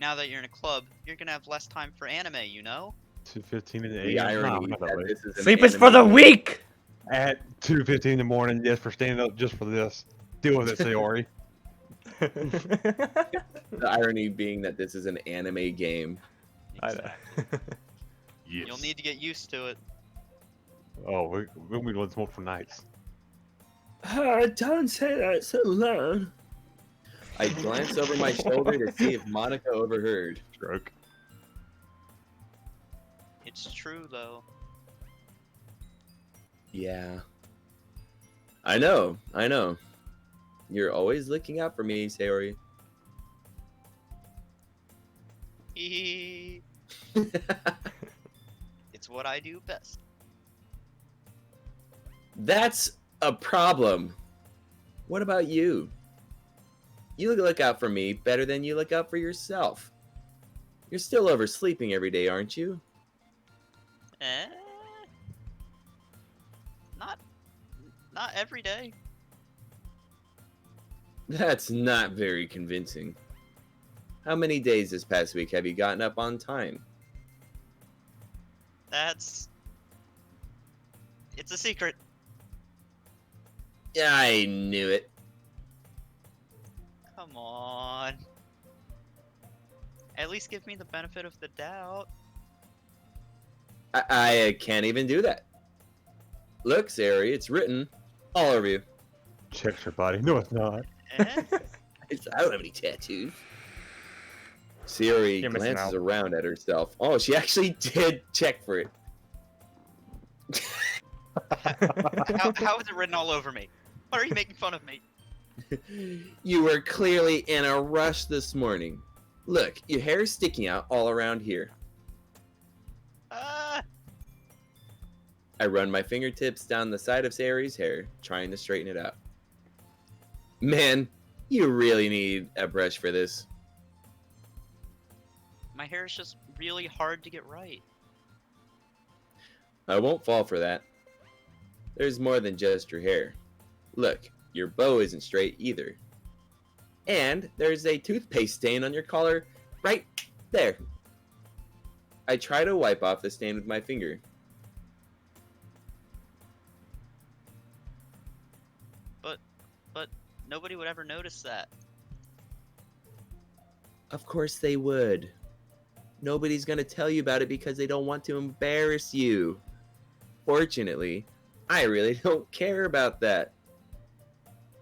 Now that you're in a club, you're gonna have less time for anime, you know? 2:15 in the The AM. irony Nah, that this is an Sleep is for the anime game. weak! At 2:15 in the morning, yes, for standing up just for this. Deal with it, Sayori. The irony being that this is an anime game. I know. Yes. You'll need to get used to it. Oh, we'll be doing multiple nights. Don't say that so loud. I glanced over my shoulder to see if Monica overheard. Stroke. It's true, though. Yeah. I know. You're always looking out for me, Sayori. It's what I do best. That's a problem. What about you? You look out for me better than you look out for yourself. You're still oversleeping every day, aren't you? Eh? Not every day. That's not very convincing. How many days this past week have you gotten up on time? It's a secret. I knew it. Come on. At least give me the benefit of the doubt. I can't even do that. Look, Sayori, it's written all over you. Checks your body. No, it's not. Eh? I don't have any tattoos. Sayori You're missing glances out. around at herself. Oh, she actually did check for it. How is it written all over me? Why are you making fun of me? You were clearly in a rush this morning. Look, your hair is sticking out all around here. I run my fingertips down the side of Sayori's hair, trying to straighten it out. Man, you really need a brush for this. My hair is just really hard to get right. I won't fall for that. There's more than just your hair. Look, your bow isn't straight either. And there's a toothpaste stain on your collar right there. I try to wipe off the stain with my finger. But nobody would ever notice that. Of course they would. Nobody's gonna tell you about it because they don't want to embarrass you. Fortunately, I really don't care about that.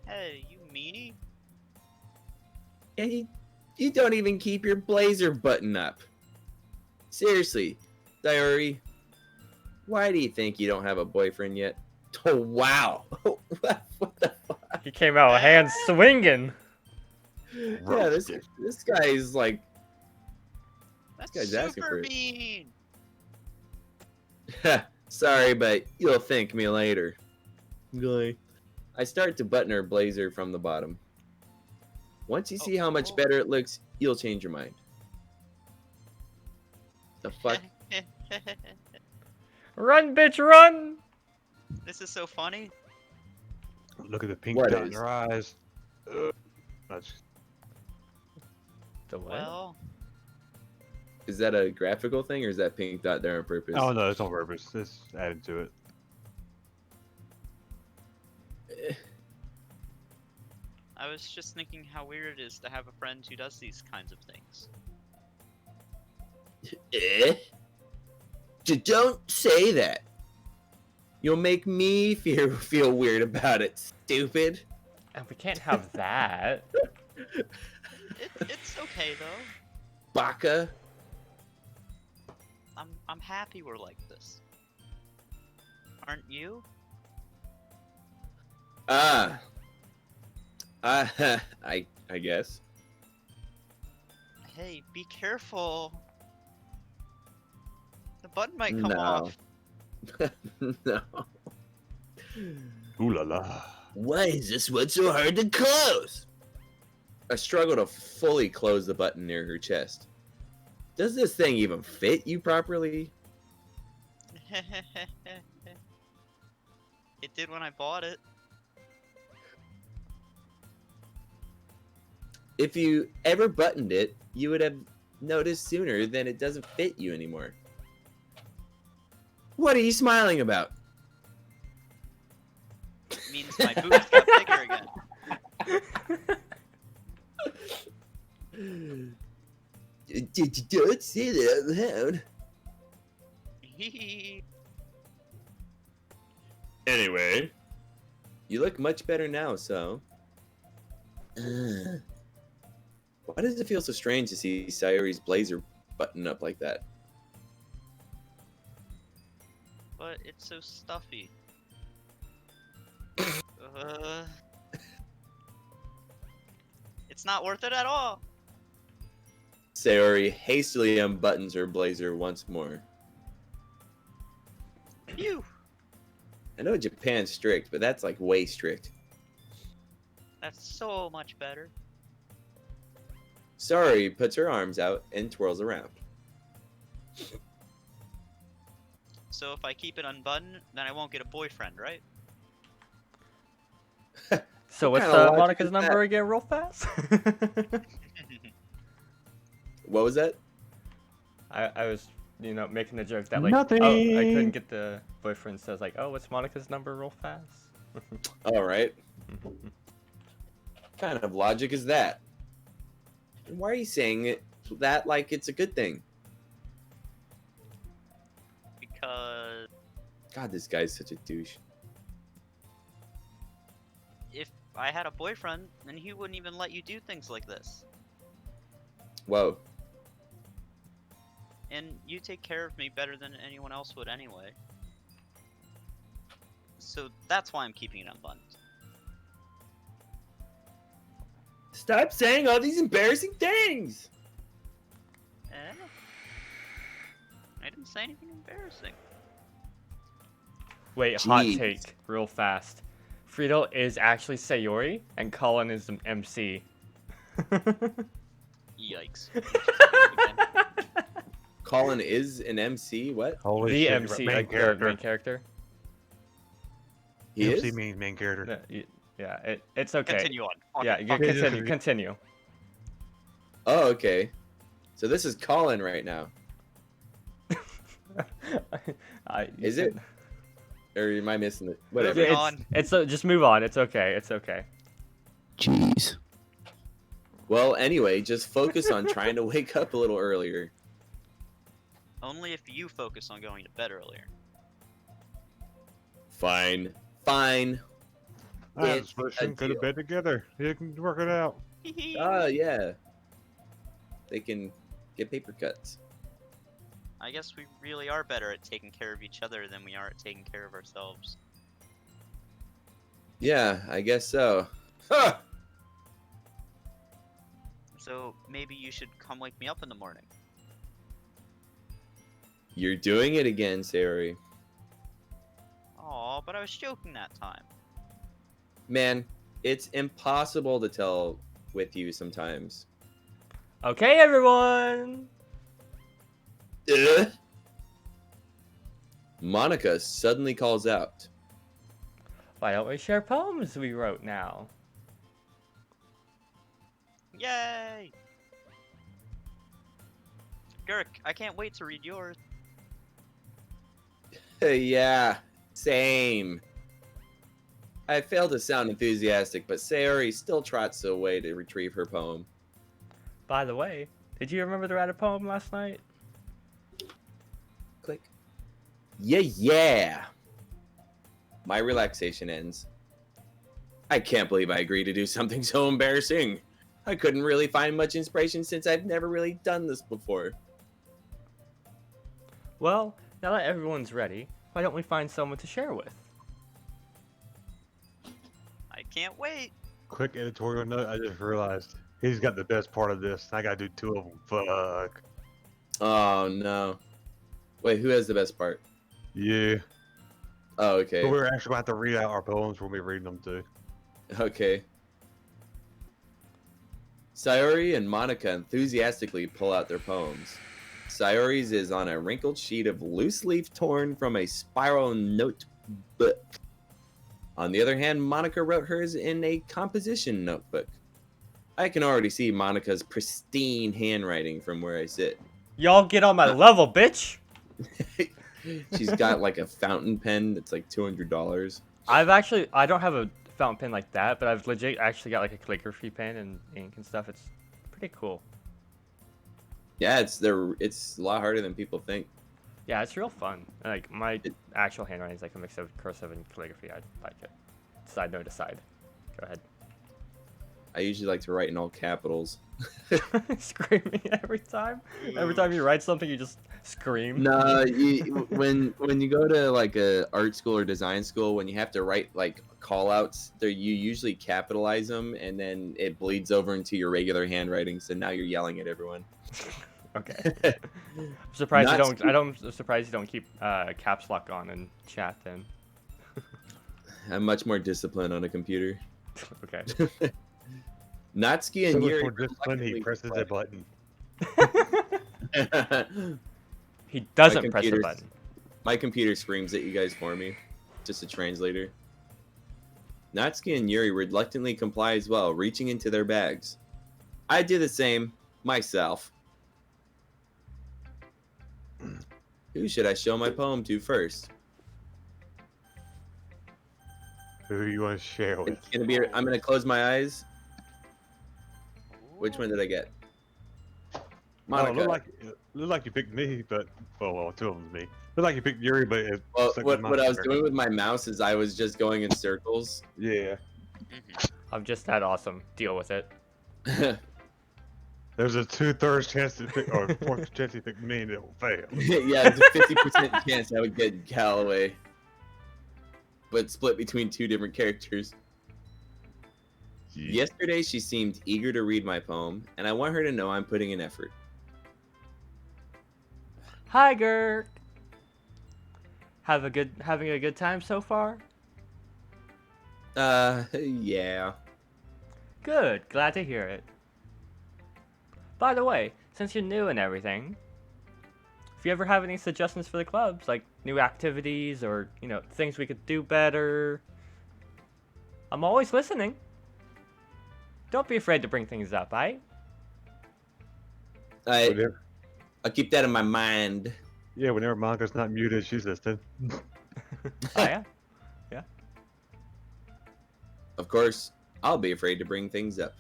Hey, you meanie? And you don't even keep your blazer button up. Seriously, Sayori, why do you think you don't have a boyfriend yet? Oh, wow. What the fuck? He came out hands swinging. Yeah, this guy is like, That's guy's asking for super it. mean. sorry, but you'll thank me later. Guy. I start to button her blazer from the bottom. Once you see how much better it looks, you'll change your mind. The fuck? Run, bitch, run! This is so funny. Look at the pink What dot in is? her eyes. That's The what? Well, Is that a graphical thing or is that pink dot there on purpose? Oh no, it's on purpose. It's added to it. I was just thinking how weird it is to have a friend who does these kinds of things. Don't say that. You'll make me feel weird about it, stupid. And we can't have that. It's okay though. Baka. I'm happy we're like this. Aren't you? I I guess. Hey, be careful. The button might come No. off. No. Ooh la la. Why is this one so hard to close? I struggle to fully close the button near her chest. Does this thing even fit you properly? It did when I bought it. If you ever buttoned it, you would have noticed sooner than it doesn't fit you anymore. What are you smiling about? It means my boobs got bigger again. Don't say that out loud. Anyway, you look much better now, so. Why does it feel so strange to see Sayori's blazer button up like that? But it's so stuffy. It's not worth it at all. Sayori hastily unbuttons her blazer once more. Phew. I know Japan's strict, but that's like way strict. That's so much better. Sayori puts her arms out and twirls around. So if I keep it unbuttoned, then I won't get a boyfriend, right? So What what's kind of logic Monica's is number that? again, real fast? What was that? I was, making the joke that like, Nothing. oh, I couldn't get the boyfriend, so I was like, oh, what's Monica's number, real fast? All right. What kind of logic is that? And why are you saying that like it's a good thing? Because God, this guy's such a douche. if I had a boyfriend, then he wouldn't even let you do things like this. Whoa. And you take care of me better than anyone else would anyway. So that's why I'm keeping it unbuttoned. Stop saying all these embarrassing things! Eh? I didn't say anything embarrassing. Wait, hot Jeez. take, real fast. Friedel is actually Sayori, and Colin is the MC. Yikes. Colin is an MC? What? Holy The shit, MC, main the character. main character. He MC is? means main character. Yeah, it's okay. Continue on. Yeah, you Okay, continue, just- continue. Oh, okay. So this is Colin right now. Is it? Or am I missing it? Whatever. Moving It's, on. it's just move on. It's okay. It's okay. Jeez. Well, anyway, just focus on trying to wake up a little earlier. Only if you focus on going to bed earlier. Fine. Fine. That's It's first a thing go to deal. bed together. You can work it out. Oh, yeah. They can get paper cuts. I guess we really are better at taking care of each other than we are at taking care of ourselves. Yeah, I guess so. Huh! So maybe you should come wake me up in the morning. You're doing it again, Sayori. Aw, but I was joking that time. Man, it's impossible to tell with you sometimes. Okay, everyone. Monica suddenly calls out. Why don't we share poems we wrote now? Yay! Gurk, I can't wait to read yours. Yeah, same. I failed to sound enthusiastic, but Sayori still trots away to retrieve her poem. By the way, did you remember to write a poem last night? Click. Yeah. My relaxation ends. I can't believe I agreed to do something so embarrassing. I couldn't really find much inspiration since I've never really done this before. Well, now that everyone's ready, why don't we find someone to share with? I can't wait. Quick editorial note, I just realized He's got the best part of this. I gotta do 2 of them. Fuck. Oh no. Wait, who has the best part? Yeah. Oh, okay. But we're actually gonna have to read out our poems when we read them too. Okay. Sayori and Monica enthusiastically pull out their poems. Sayori's is on a wrinkled sheet of loose leaf torn from a spiral notebook. On the other hand, Monica wrote hers in a composition notebook. I can already see Monica's pristine handwriting from where I sit. Y'all get on my level, bitch! She's got like a fountain pen that's like $200. I don't have a fountain pen like that, but I've legit actually got like a calligraphy pen and ink and stuff. It's pretty cool. Yeah, it's a lot harder than people think. Yeah, it's real fun. Like my actual handwriting is like a mix of cursive and calligraphy. I like it. Side note aside. Go ahead. I usually like to write in all capitals. Screaming every time. Every time you write something, you just scream. No, when you go to like a art school or design school, when you have to write like call outs, you usually capitalize them, and then it bleeds over into your regular handwriting. So now you're yelling at everyone. Okay. I'm surprised you Not don't. I'm surprised you don't keep caps lock on in chat then. I'm much more disciplined on a computer. Okay. Natsuki and So much Yuri. more discipline, he presses a button. He doesn't press the button. My computer screams at you guys for me. Just a translator. Natsuki and Yuri reluctantly comply as well, reaching into their bags. I do the same myself. Who should I show my poem to first? Who you want to share with? It's gonna be. I'm gonna close my eyes. Which one did I get? Monica. Oh, look like you picked me, but well, 2 of them's me. Look like you picked Yuri, but it's Well, stuck what with I was Monica. doing with my mouse is I was just going in circles. Yeah. I'm just that awesome. Deal with it. There's a 2/3 chance to pick, or 1/4 chance to pick me, and it will fail. Yeah, it's a 50% chance I would get Callaway. But split between 2 different characters. Yesterday, she seemed eager to read my poem, and I want her to know I'm putting in effort. Hi, Gert. Having a good time so far? Yeah. Good. Glad to hear it. By the way, since you're new and everything, if you ever have any suggestions for the clubs, like new activities or, things we could do better, I'm always listening. Don't be afraid to bring things up, aight? I'll keep that in my mind. Yeah, whenever Monica's not muted, she's listening. Oh, yeah? Yeah. Of course, I'll be afraid to bring things up.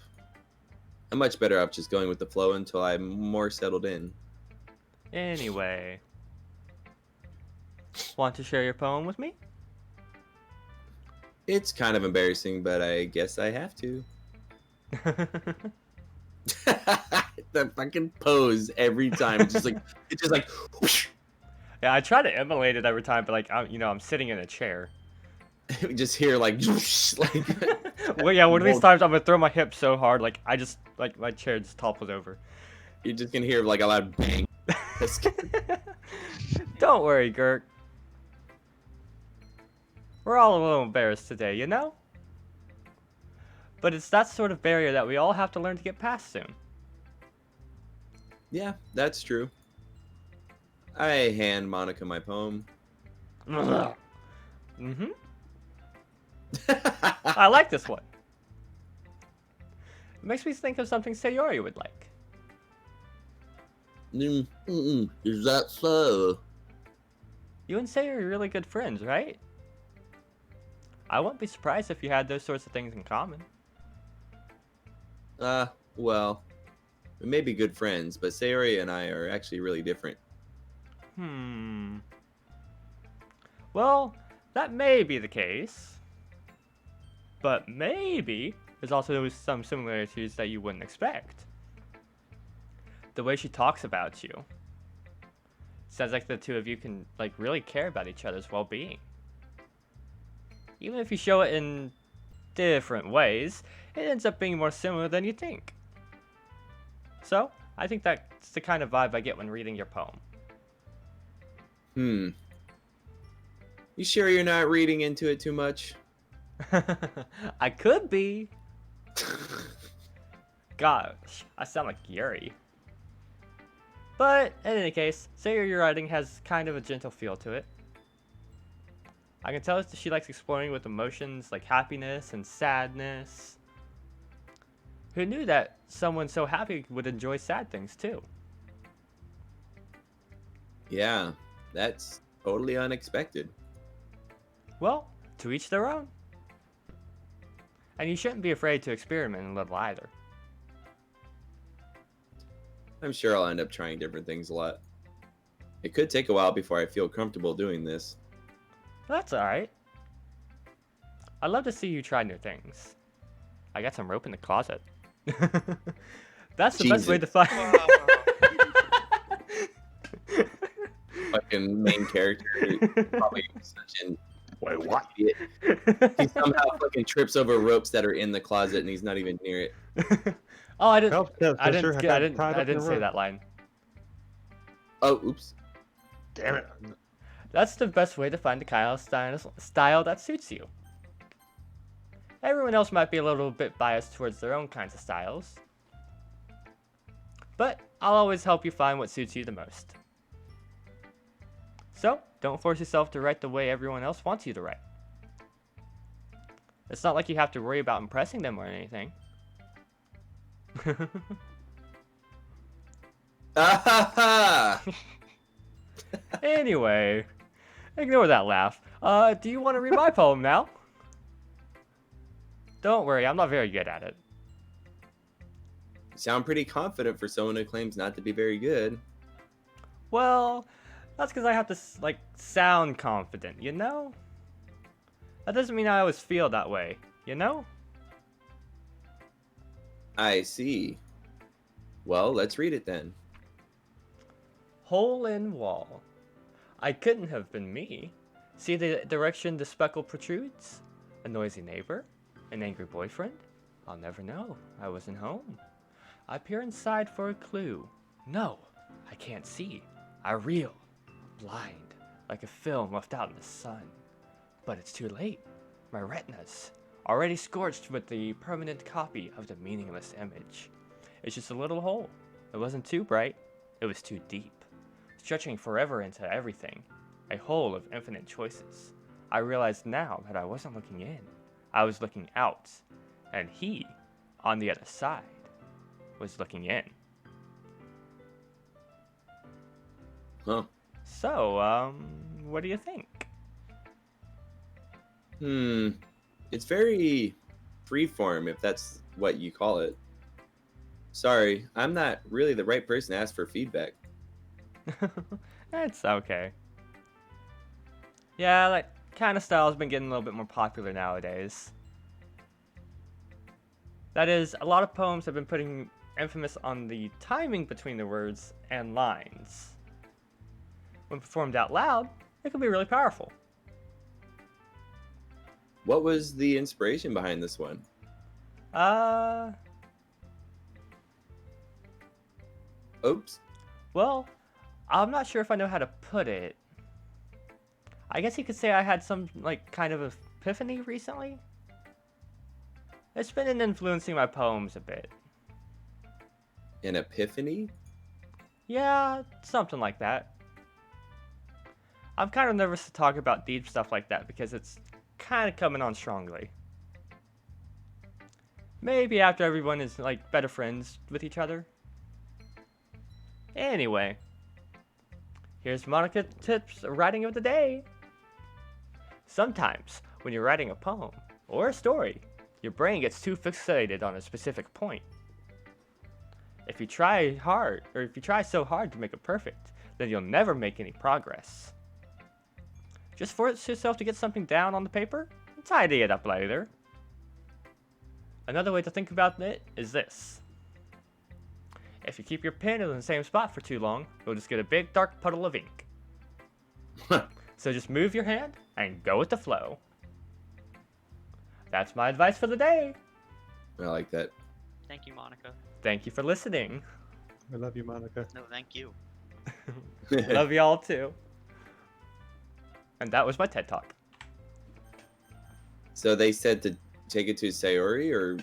I'm much better off just going with the flow until I'm more settled in. Anyway. Want to share your poem with me? It's kind of embarrassing, but I guess I have to. The fucking pose every time. It's just like whoosh. Yeah, I try to emulate it every time, but I'm sitting in a chair. We just hear like whoosh, like Well, yeah, one of these times I'm gonna throw my hip so hard, my chair just topples over. You're just gonna hear like a loud bang. Don't worry, Gert. We're all a little embarrassed today, you know? But it's that sort of barrier that we all have to learn to get past soon. Yeah, that's true. I hand Monica my poem. Mm-hmm. I like this one. It makes me think of something Sayori would like. Is that so? You and Sayori are really good friends, right? I wouldn't be surprised if you had those sorts of things in common. Well, we may be good friends, but Sayori and I are actually really different. Well, that may be the case. But maybe there's also some similarities that you wouldn't expect. The way she talks about you. Sounds like the two of you can, really care about each other's well-being. Even if you show it in different ways, it ends up being more similar than you think. So, I think that's the kind of vibe I get when reading your poem. You sure you're not reading into it too much? I could be. Gosh, I sound like Yuri. But, in any case, say your writing has kind of a gentle feel to it. I can tell that she likes exploring with emotions like happiness and sadness. Who knew that someone so happy would enjoy sad things too? Yeah, that's totally unexpected. Well, to each their own. And you shouldn't be afraid to experiment a little either. I'm sure I'll end up trying different things a lot. It could take a while before I feel comfortable doing this. That's alright. I'd love to see you try new things. I got some rope in the closet. That's the best way to find. Fucking main character, probably such an Wait, what? idiot. He somehow fucking trips over ropes that are in the closet and he's not even near it. Oh, I didn't. Help that I sister didn't. got I didn't. tied I up in didn't a say rope. that line. Oh, oops. Damn it. That's the best way to find the style that suits you. Everyone else might be a little bit biased towards their own kinds of styles, but I'll always help you find what suits you the most. So, don't force yourself to write the way everyone else wants you to write. It's not like you have to worry about impressing them or anything. Anyway, ignore that laugh. Do you want to read my poem now? Don't worry, I'm not very good at it. You sound pretty confident for someone who claims not to be very good. Well, that's because I have to, sound confident, you know? That doesn't mean I always feel that way, you know? I see. Well, let's read it then. Hole in wall. I couldn't have been me. See the direction the speckle protrudes? A noisy neighbor? An angry boyfriend? I'll never know. I wasn't home. I peer inside for a clue. No, I can't see. I reel. Blind, like a film left out in the sun. But it's too late. My retina's already scorched with the permanent copy of the meaningless image. It's just a little hole. It wasn't too bright. It was too deep. Stretching forever into everything. A hole of infinite choices. I realized now that I wasn't looking in. I was looking out. And he, on the other side, was looking in. Huh. So, what do you think? It's very freeform, if that's what you call it. Sorry, I'm not really the right person to ask for feedback. It's okay. Yeah, that kind of style has been getting a little bit more popular nowadays. That is, a lot of poems have been putting emphasis on the timing between the words and lines. When performed out loud, it can be really powerful. What was the inspiration behind this one? Oops. Well, I'm not sure if I know how to put it. I guess you could say I had some, kind of epiphany recently. It's been influencing my poems a bit. An epiphany? Yeah, something like that. I'm kind of nervous to talk about deep stuff like that because it's kind of coming on strongly. Maybe after everyone is, better friends with each other. Anyway, here's Monica Tips writing of the day. Sometimes, when you're writing a poem or a story, your brain gets too fixated on a specific point. If you try so hard to make it perfect, then you'll never make any progress. Just force yourself to get something down on the paper and tidy it up later. Another way to think about it is this. If you keep your pen in the same spot for too long, you'll just get a big dark puddle of ink. So just move your hand and go with the flow. That's my advice for the day. I like that. Thank you, Monica. Thank you for listening. I love you, Monica. No, thank you. Love y'all too. And that was my TED Talk. So they said to take it to Sayori, or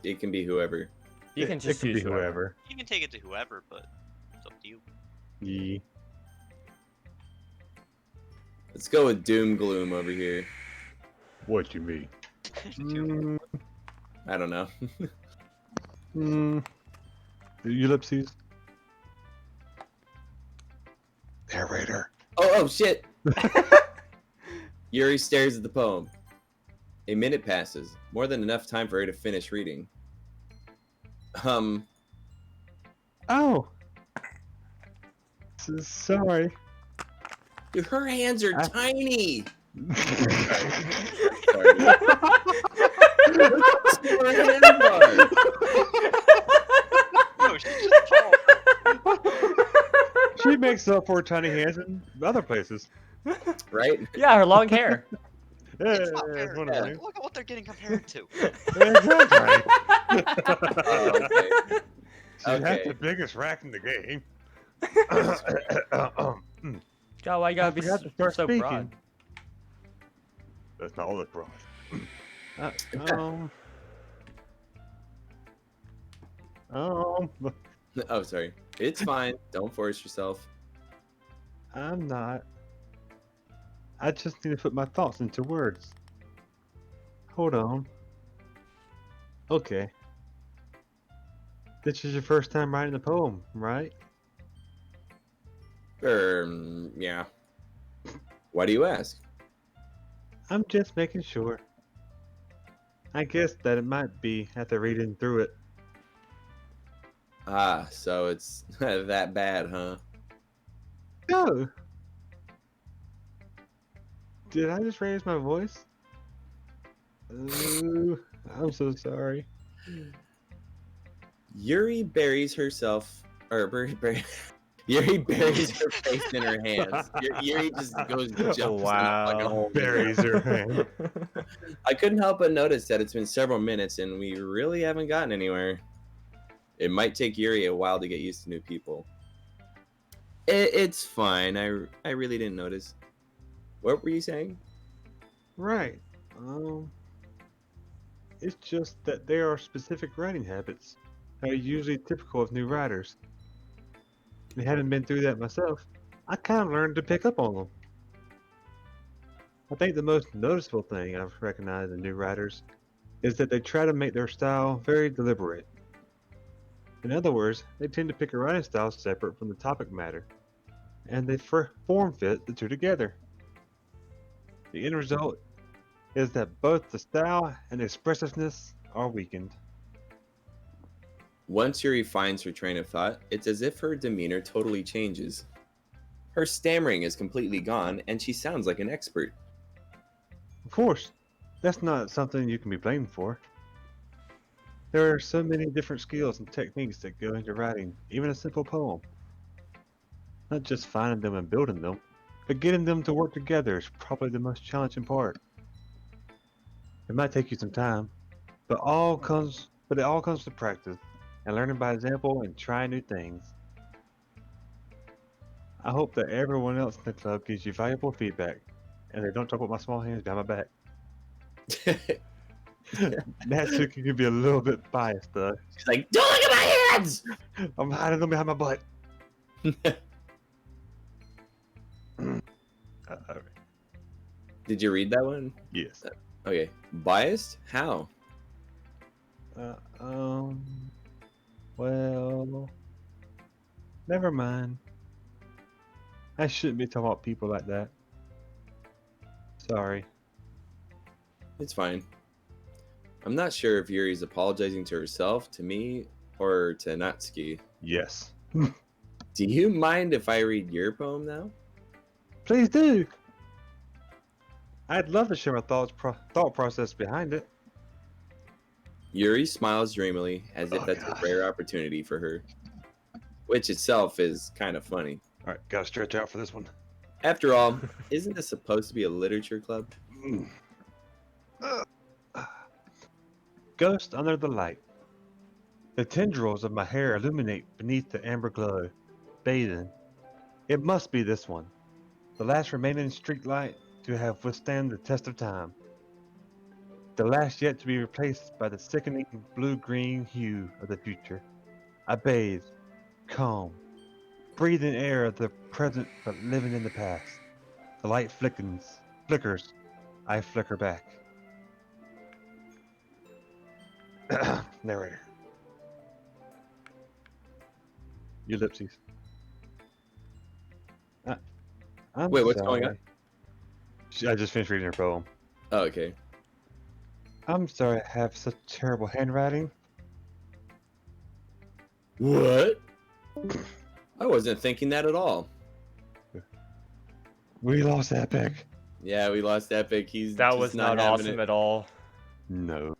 it can be whoever. You can just it can choose be whoever. You can take it to whoever, but it's up to you. Yeah. Let's go with Doom Gloom over here. What you mean? Mm, I don't know. Ellipses. Narrator. Oh shit! Yuri stares at the poem. A minute passes, more than enough time for her to finish reading. Oh. Sorry. Dude, her hands are I- tiny. No, she's just tall. She makes up for tiny hands in other places. Right? Yeah, her long hair. Yeah, It's not fair. one of them. Look at what they're getting compared to. Exactly. Oh, okay. She has Okay. the biggest rack in the game. God, why you gotta be forgot to start so speaking. broad? That's not all that's broad. Oh, sorry. It's fine. Don't force yourself. I'm not. I just need to put my thoughts into words. Hold on. Okay. This is your first time writing a poem, right? Yeah. Why do you ask? I'm just making sure. I guess that it might be after reading through it. Ah, so it's that bad, huh? No! Did I just raise my voice? Ooh, I'm so sorry. Yuri buries herself, or Yuri buries her face in her hands. Yuri just goes jumps in a fucking hole. Buries her hand. I couldn't help but notice that it's been several minutes and we really haven't gotten anywhere. It might take Yuri a while to get used to new people. It's fine. I really didn't notice. What were you saying? Right. It's just that there are specific writing habits that are usually typical of new writers. And having been through that myself, I kind of learned to pick up on them. I think the most noticeable thing I've recognized in new writers is that they try to make their style very deliberate. In other words, they tend to pick a writing style separate from the topic matter, and they form fit the two together. The end result is that both the style and expressiveness are weakened. Once Yuri finds her train of thought, it's as if her demeanor totally changes. Her stammering is completely gone, and she sounds like an expert. Of course, that's not something you can be blamed for. There are so many different skills and techniques that go into writing, even a simple poem. Not just finding them and building them, but getting them to work together is probably the most challenging part. It might take you some time, but it all comes to practice and learning by example and trying new things. I hope that everyone else in the club gives you valuable feedback and they don't talk about my small hands behind my back. Natsuki can be a little bit biased though. She's like, don't look at my hands! I'm hiding them behind my butt. Did you read that one? Yes. Okay. Biased? How? Well, never mind. I shouldn't be talking about people like that. Sorry. It's fine. I'm not sure if Yuri's apologizing to herself, to me, or to Natsuki. Yes. Do you mind if I read your poem now? Please do. I'd love to share my thought process behind it. Yuri smiles dreamily, as if that's a rare opportunity for her, which itself is kind of funny. All right, gotta stretch out for this one. After all, isn't this supposed to be a literature club? Ghost under the light. The tendrils of my hair illuminate beneath the amber glow, bathing. It must be this one, the last remaining street light to have withstand the test of time. The last yet to be replaced by the sickening blue-green hue of the future. I bathe, calm, breathing air of the present but living in the past. The light flickers. I flicker back. Narrator. Ellipses. I'm Wait, what's sorry. going on? I just finished reading her poem. Oh, okay. I'm sorry I have such terrible handwriting. What? I wasn't thinking that at all. We lost Epic. Yeah, we lost Epic. He's That just was not not having awesome it. at all. No.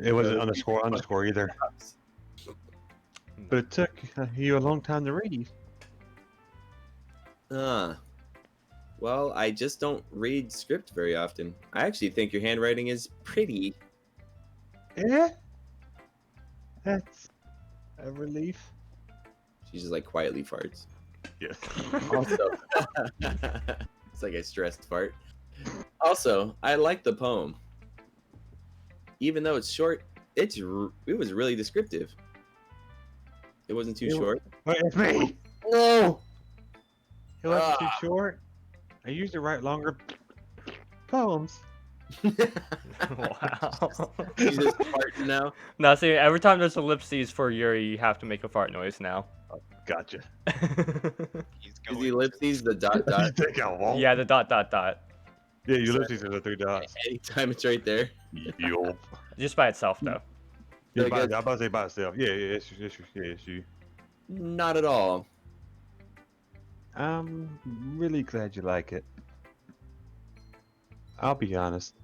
It wasn't underscore either. But it took you a long time to read. Well, I just don't read script very often. I actually think your handwriting is pretty. Yeah? That's a relief. She just like quietly farts. Yes. Also, it's like a stressed fart. Also, I like the poem. Even though it's short, it was really descriptive. It wasn't too short. Wait, it's me! No. It wasn't too short. I usually write longer poems. Wow. She's just farting now. Now, see, every time there's ellipses for Yuri, you have to make a fart noise now. Gotcha. He's Is going. the ellipses the dot You dot? think I won't? Yeah, the dot dot dot. Yeah, Ulysses is the 3 dots. Anytime it's right there. Yo. Just by itself, though. Yeah, I guess- I'm about to say by itself. Yeah, it's you. Not at all. I'm really glad you like it. I'll be honest.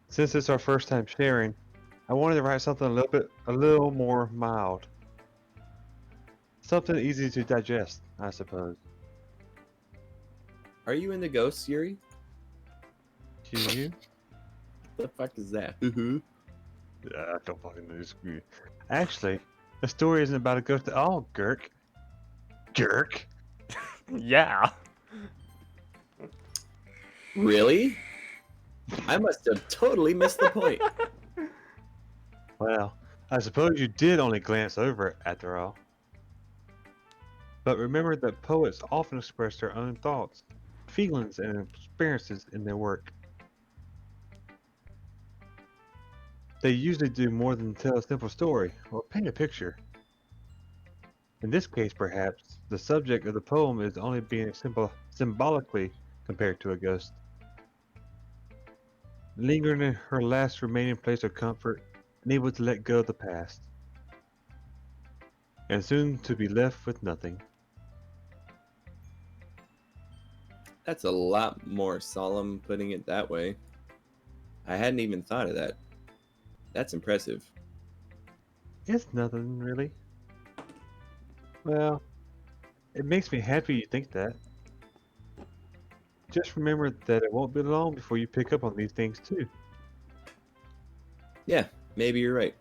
Since it's our first time sharing, I wanted to write something a little more mild. Something easy to digest, I suppose. Are you into ghosts, Yuri? You? The fuck is that? Yeah, I don't fucking know. Actually, the story isn't about a ghost at all, Gurk. Gurk? Yeah. Really? I must have totally missed the point. Well, I suppose you did only glance over it after all. But remember that poets often express their own thoughts, feelings, and experiences in their work. They usually do more than tell a simple story or paint a picture. In this case, perhaps, the subject of the poem is only being symbolically compared to a ghost. Lingering in her last remaining place of comfort, unable to let go of the past. And soon to be left with nothing. That's a lot more solemn putting it that way. I hadn't even thought of that. That's impressive. It's nothing, really. Well, it makes me happy you think that. Just remember that it won't be long before you pick up on these things too. Yeah, maybe you're right.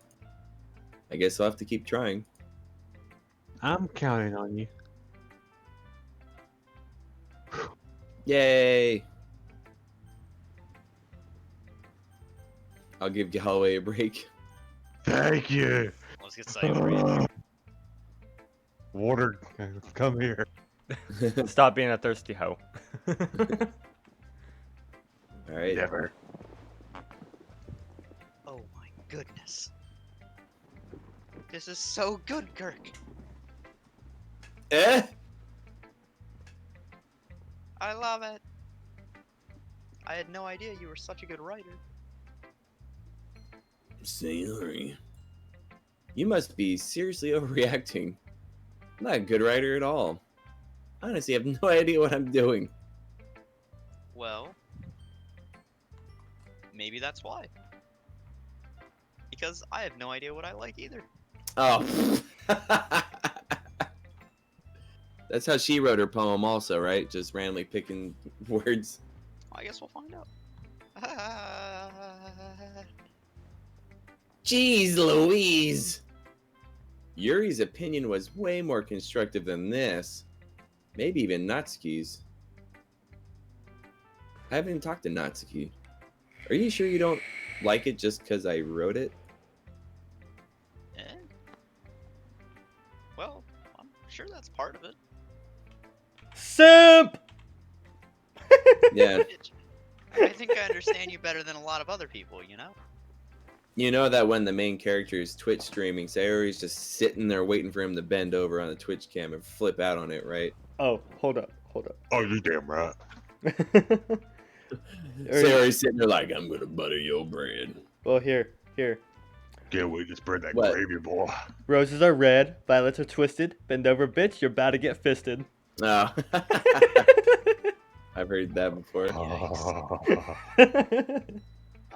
I guess I'll have to keep trying. I'm counting on you. Yay! I'll give Galloway a break. Thank you. Let's get Cypher. Water, come here. Stop being a thirsty hoe. Alright. Never. Oh my goodness. This is so good, Kirk. Eh? I love it. I had no idea you were such a good writer. Sorry. You must be seriously overreacting. I'm not a good writer at all. I honestly have no idea what I'm doing. Well, maybe that's why. Because I have no idea what I like either. Oh. That's how she wrote her poem also, right? Just randomly picking words. I guess we'll find out. Jeez Louise! Yuri's opinion was way more constructive than this. Maybe even Natsuki's. I haven't even talked to Natsuki. Are you sure you don't like it just because I wrote it? Eh? Well, I'm sure that's part of it. Simp! Yeah. I think I understand you better than a lot of other people, you know? You know that when the main character is Twitch streaming, Sayori's just sitting there waiting for him to bend over on the Twitch cam and flip out on it, right? Oh, hold up. Oh, you damn right. Sayori's sitting there like, I'm gonna butter your bread. Well, here. Can't wait to spread that What? gravy, boy. Roses are red, violets are twisted. Bend over, bitch, you're about to get fisted. Oh. I've heard that before.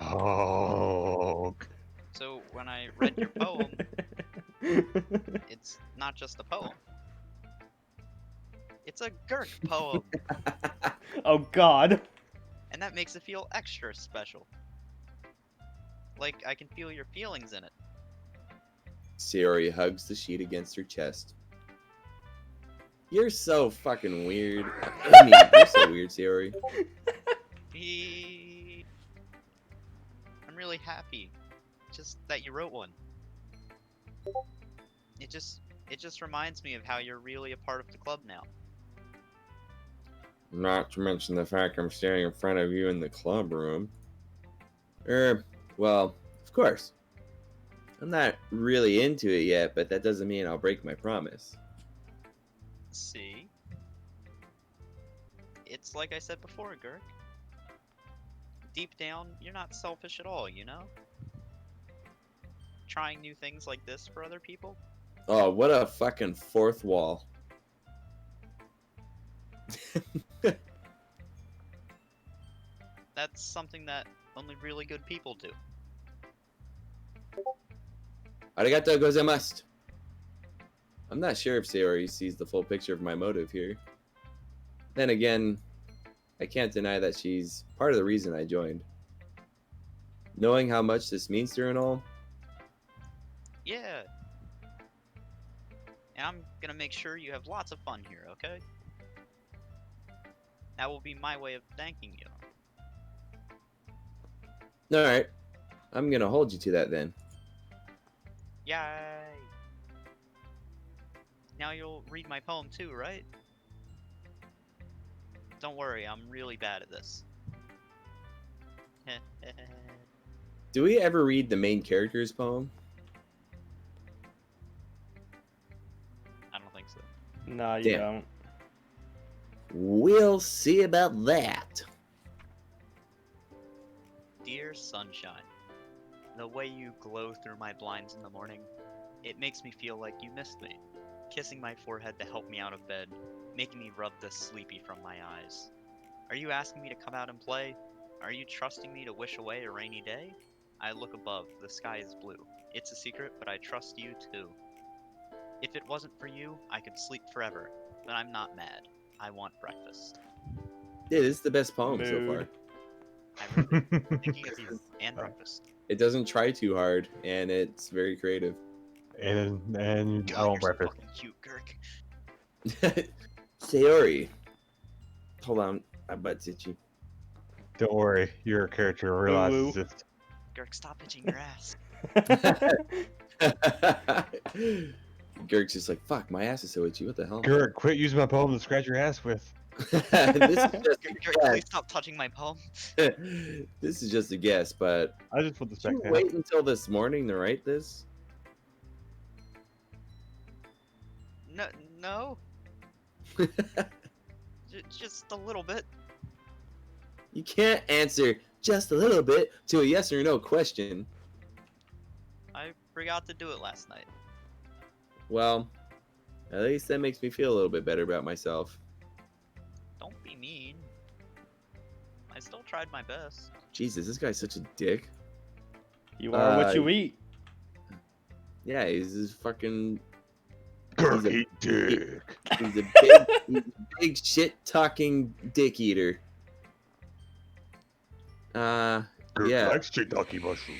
Oh. So when I read your poem, it's not just a poem. It's a Gurk poem, Oh, God. and that makes it feel extra special. Like I can feel your feelings in it. Sayori hugs the sheet against her chest. You're so fucking weird. I mean, you're so weird, Sayori. I'm really happy, just that you wrote one. It just reminds me of how you're really a part of the club now. Not to mention the fact I'm standing in front of you in the club room. Well, of course. I'm not really into it yet, but that doesn't mean I'll break my promise. See? It's like I said before, Gurk. Deep down, you're not selfish at all, you know? Trying new things like this for other people? Oh, what a fucking fourth wall. That's something that only really good people do. Arigatou gozaimasu. I'm not sure if Sayori sees the full picture of my motive here. Then again, I can't deny that she's part of the reason I joined. Knowing how much this means to her and all, Yeah. And I'm gonna make sure you have lots of fun here, okay? That will be my way of thanking you. alright. I'm gonna hold you to that then. Yay! Now you'll read my poem too, right? Don't worry, I'm really bad at this. Do we ever read the main character's poem? I don't think so. Nah, you Damn. don't. We'll see about that. Dear sunshine, the way you glow through my blinds in the morning, it makes me feel like you missed me. Kissing my forehead to help me out of bed, making me rub the sleepy from my eyes. Are you asking me to come out and play? Are you trusting me to wish away a rainy day? I look above, the sky is blue. It's a secret, but I trust you too. If it wasn't for you, I could sleep forever, but I'm not mad. I want breakfast. Yeah, this is the best poem so far. Mood. I'm really thinking of you and breakfast. It doesn't try too hard, and it's very creative. and God, I want you're so breakfast. fucking cute, Gurk. Sayori. Hold on, my butt's itchy. Don't worry, your character realizes Ooh. it. Gurk, stop itching your ass. Gerg's just like, fuck, my ass is so itchy. What the hell? Gurk, quit using my poem to scratch your ass with. This is just Gurk, a please stop touching my poem. guess. This is just a guess, but I just put the did you spec down. wait until this morning to write this? No. Just a little bit. You can't answer just a little bit to a yes or no question. I forgot to do it last night. Well, at least that makes me feel a little bit better about myself. Don't be mean. I still tried my best. Jesus, this guy's such a dick. You are what you eat. Yeah, he's this fucking. Gurk, He's a- eat dick. He's a big shit talking dick eater. Gurk Yeah. likes shiitake mushroom.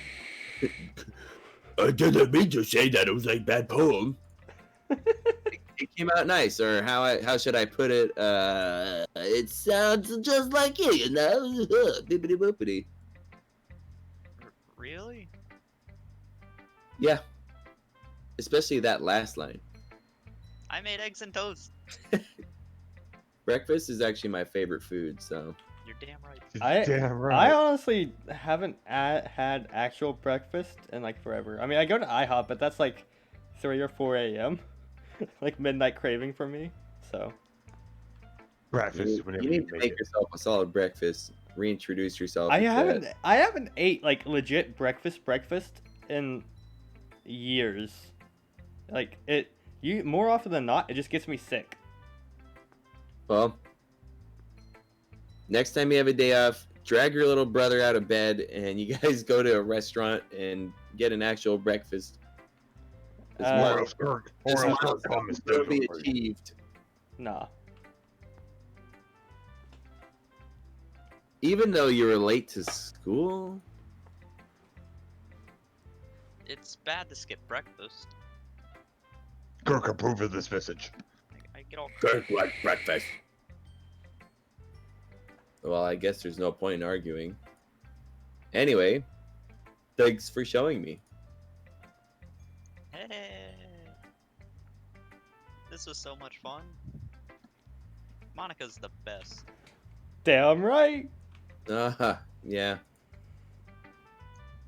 I didn't mean to say that. It was a bad poem. It came out nice, or how should I put it? It sounds just like you, you know. Bippity boopity. Really? Yeah, especially that last line. I made eggs and toast. Breakfast is actually my favorite food, so. You're damn right. Damn I right. honestly haven't had actual breakfast in like forever. I mean, I go to IHOP, but that's like 3 or 4 a.m. like midnight craving for me. So Breakfast is You whenever need you to make make it. yourself a solid breakfast. Reintroduce yourself. I into that. haven't ate like legit breakfast in years. Like more often than not, it just gets me sick. Well, next time you have a day off, drag your little brother out of bed, and you guys go to a restaurant and get an actual breakfast. This Uh, milestone will be achieved. Nah. Even though you were late to school. It's bad to skip breakfast. Kirk approve of this message. I get all Kirk like breakfast. Well, I guess there's no point in arguing. Anyway, thanks for showing me. Hey. This was so much fun. Monica's the best. Damn right. Yeah.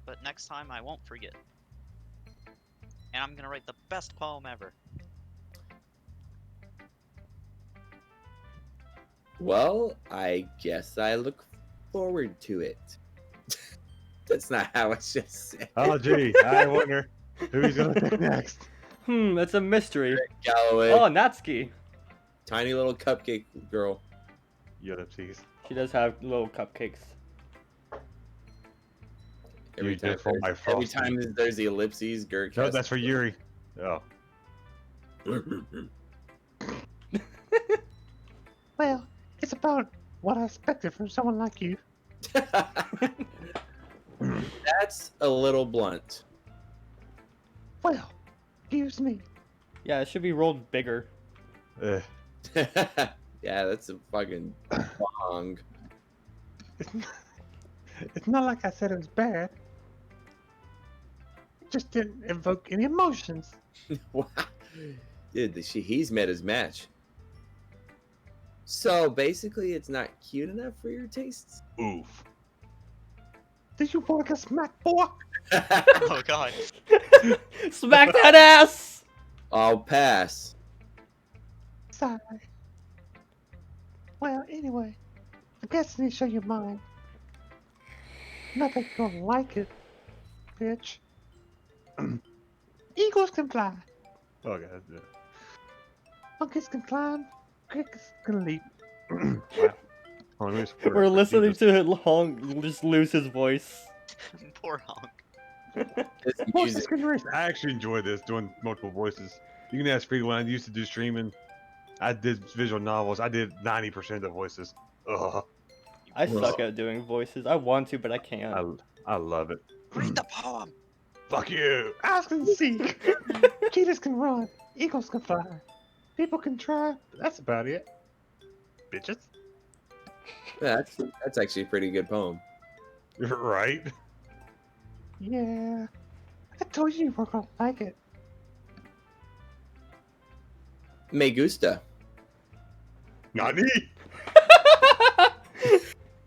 But next time I won't forget. And I'm gonna write the best poem ever. Well, I guess I look forward to it. That's not how I should say. Oh gee, I wonder who's gonna pick next. It's a mystery. Galloway, Oh, Natsuki. tiny little cupcake girl. Ellipses. She does have little cupcakes. Every You time, did for my every frosty. time there's the ellipses, Gurk. No, has that's for Yuri. Oh. Well, it's about what I expected from someone like you. That's a little blunt. Well, excuse me. Yeah, it should be rolled bigger. Yeah, that's a fucking bong. It's not like I said it was bad. It just didn't evoke any emotions. Wow. Dude, he's met his match. So basically, it's not cute enough for your tastes. Oof. Did you want to smack, boy? Oh god. Smack that ass! I'll pass. Sorry. Well, anyway, I guess I need to show you mine. Not that you're gonna like it, bitch. Eagles can fly. Oh god. Monkeys can climb. Crickets can leap. Wow. We're listening to Long just lose his voice. Poor Honk. This Voices music. can erase. I actually enjoy this, doing multiple voices. You can ask Free when I used to do streaming. I did visual novels. I did 90% of the voices. Ugh. I suck at doing voices. I want to, but I can't. I love it. Read the poem. Fuck you. Owls can seek. Cheetahs can run. Eagles can fly. People can try. But that's about it. Bitches. That's actually a pretty good poem. You're right. Yeah. I told you we're gonna like it. Me gusta. Nani?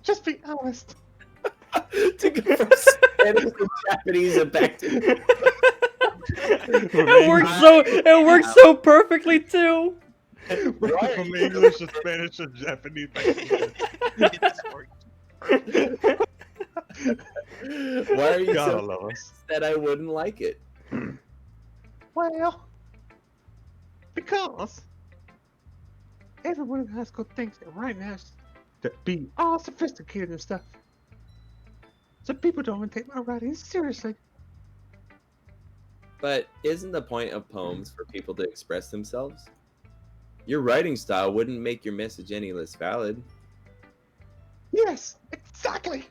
Just be honest. To go from Spanish to Japanese and back to. It works so perfectly too. From English to Spanish to Japanese. It's worked. Why are you Gotta so love us. that I wouldn't like it? Well, because everyone in high school thinks that right now is to be all sophisticated and stuff. So people don't even take my writing seriously. But isn't the point of poems for people to express themselves? Your writing style wouldn't make your message any less valid. Yes, exactly.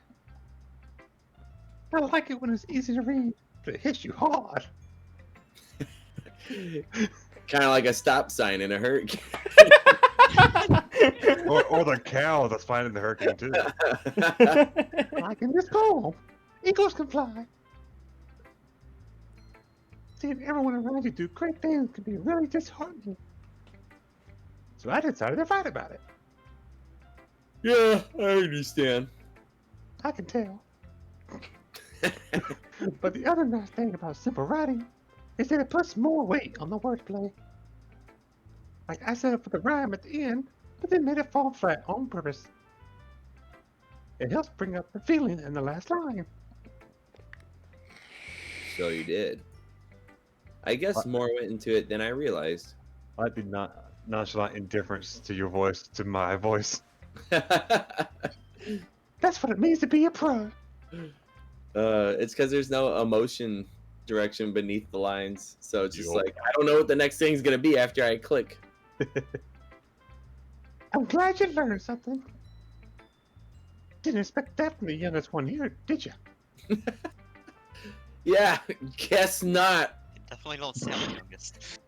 I like it when it's easy to read. It hits you hard. Kind of like a stop sign in a hurricane. Or the cow that's flying in the hurricane too. Like in this poem, eagles can fly. Seeing everyone around you do great things can be really disheartening. So I decided to write about it. Yeah, I understand. I can tell. But the other nice thing about simple writing is that it puts more weight on the wordplay. Like I set up for the rhyme at the end, but then made it fall flat on purpose. It helps bring up the feeling in the last line. So you did. I guess more went into it than I realized. I like the nonchalant indifference to your voice, to my voice. That's what it means to be a pro. It's because there's no emotion direction beneath the lines. So it's just Yup. like, I don't know what the next thing's going to be after I click. I'm glad you learned something. Didn't expect that from the youngest one here, did you? Yeah, guess not. You definitely don't sound the youngest.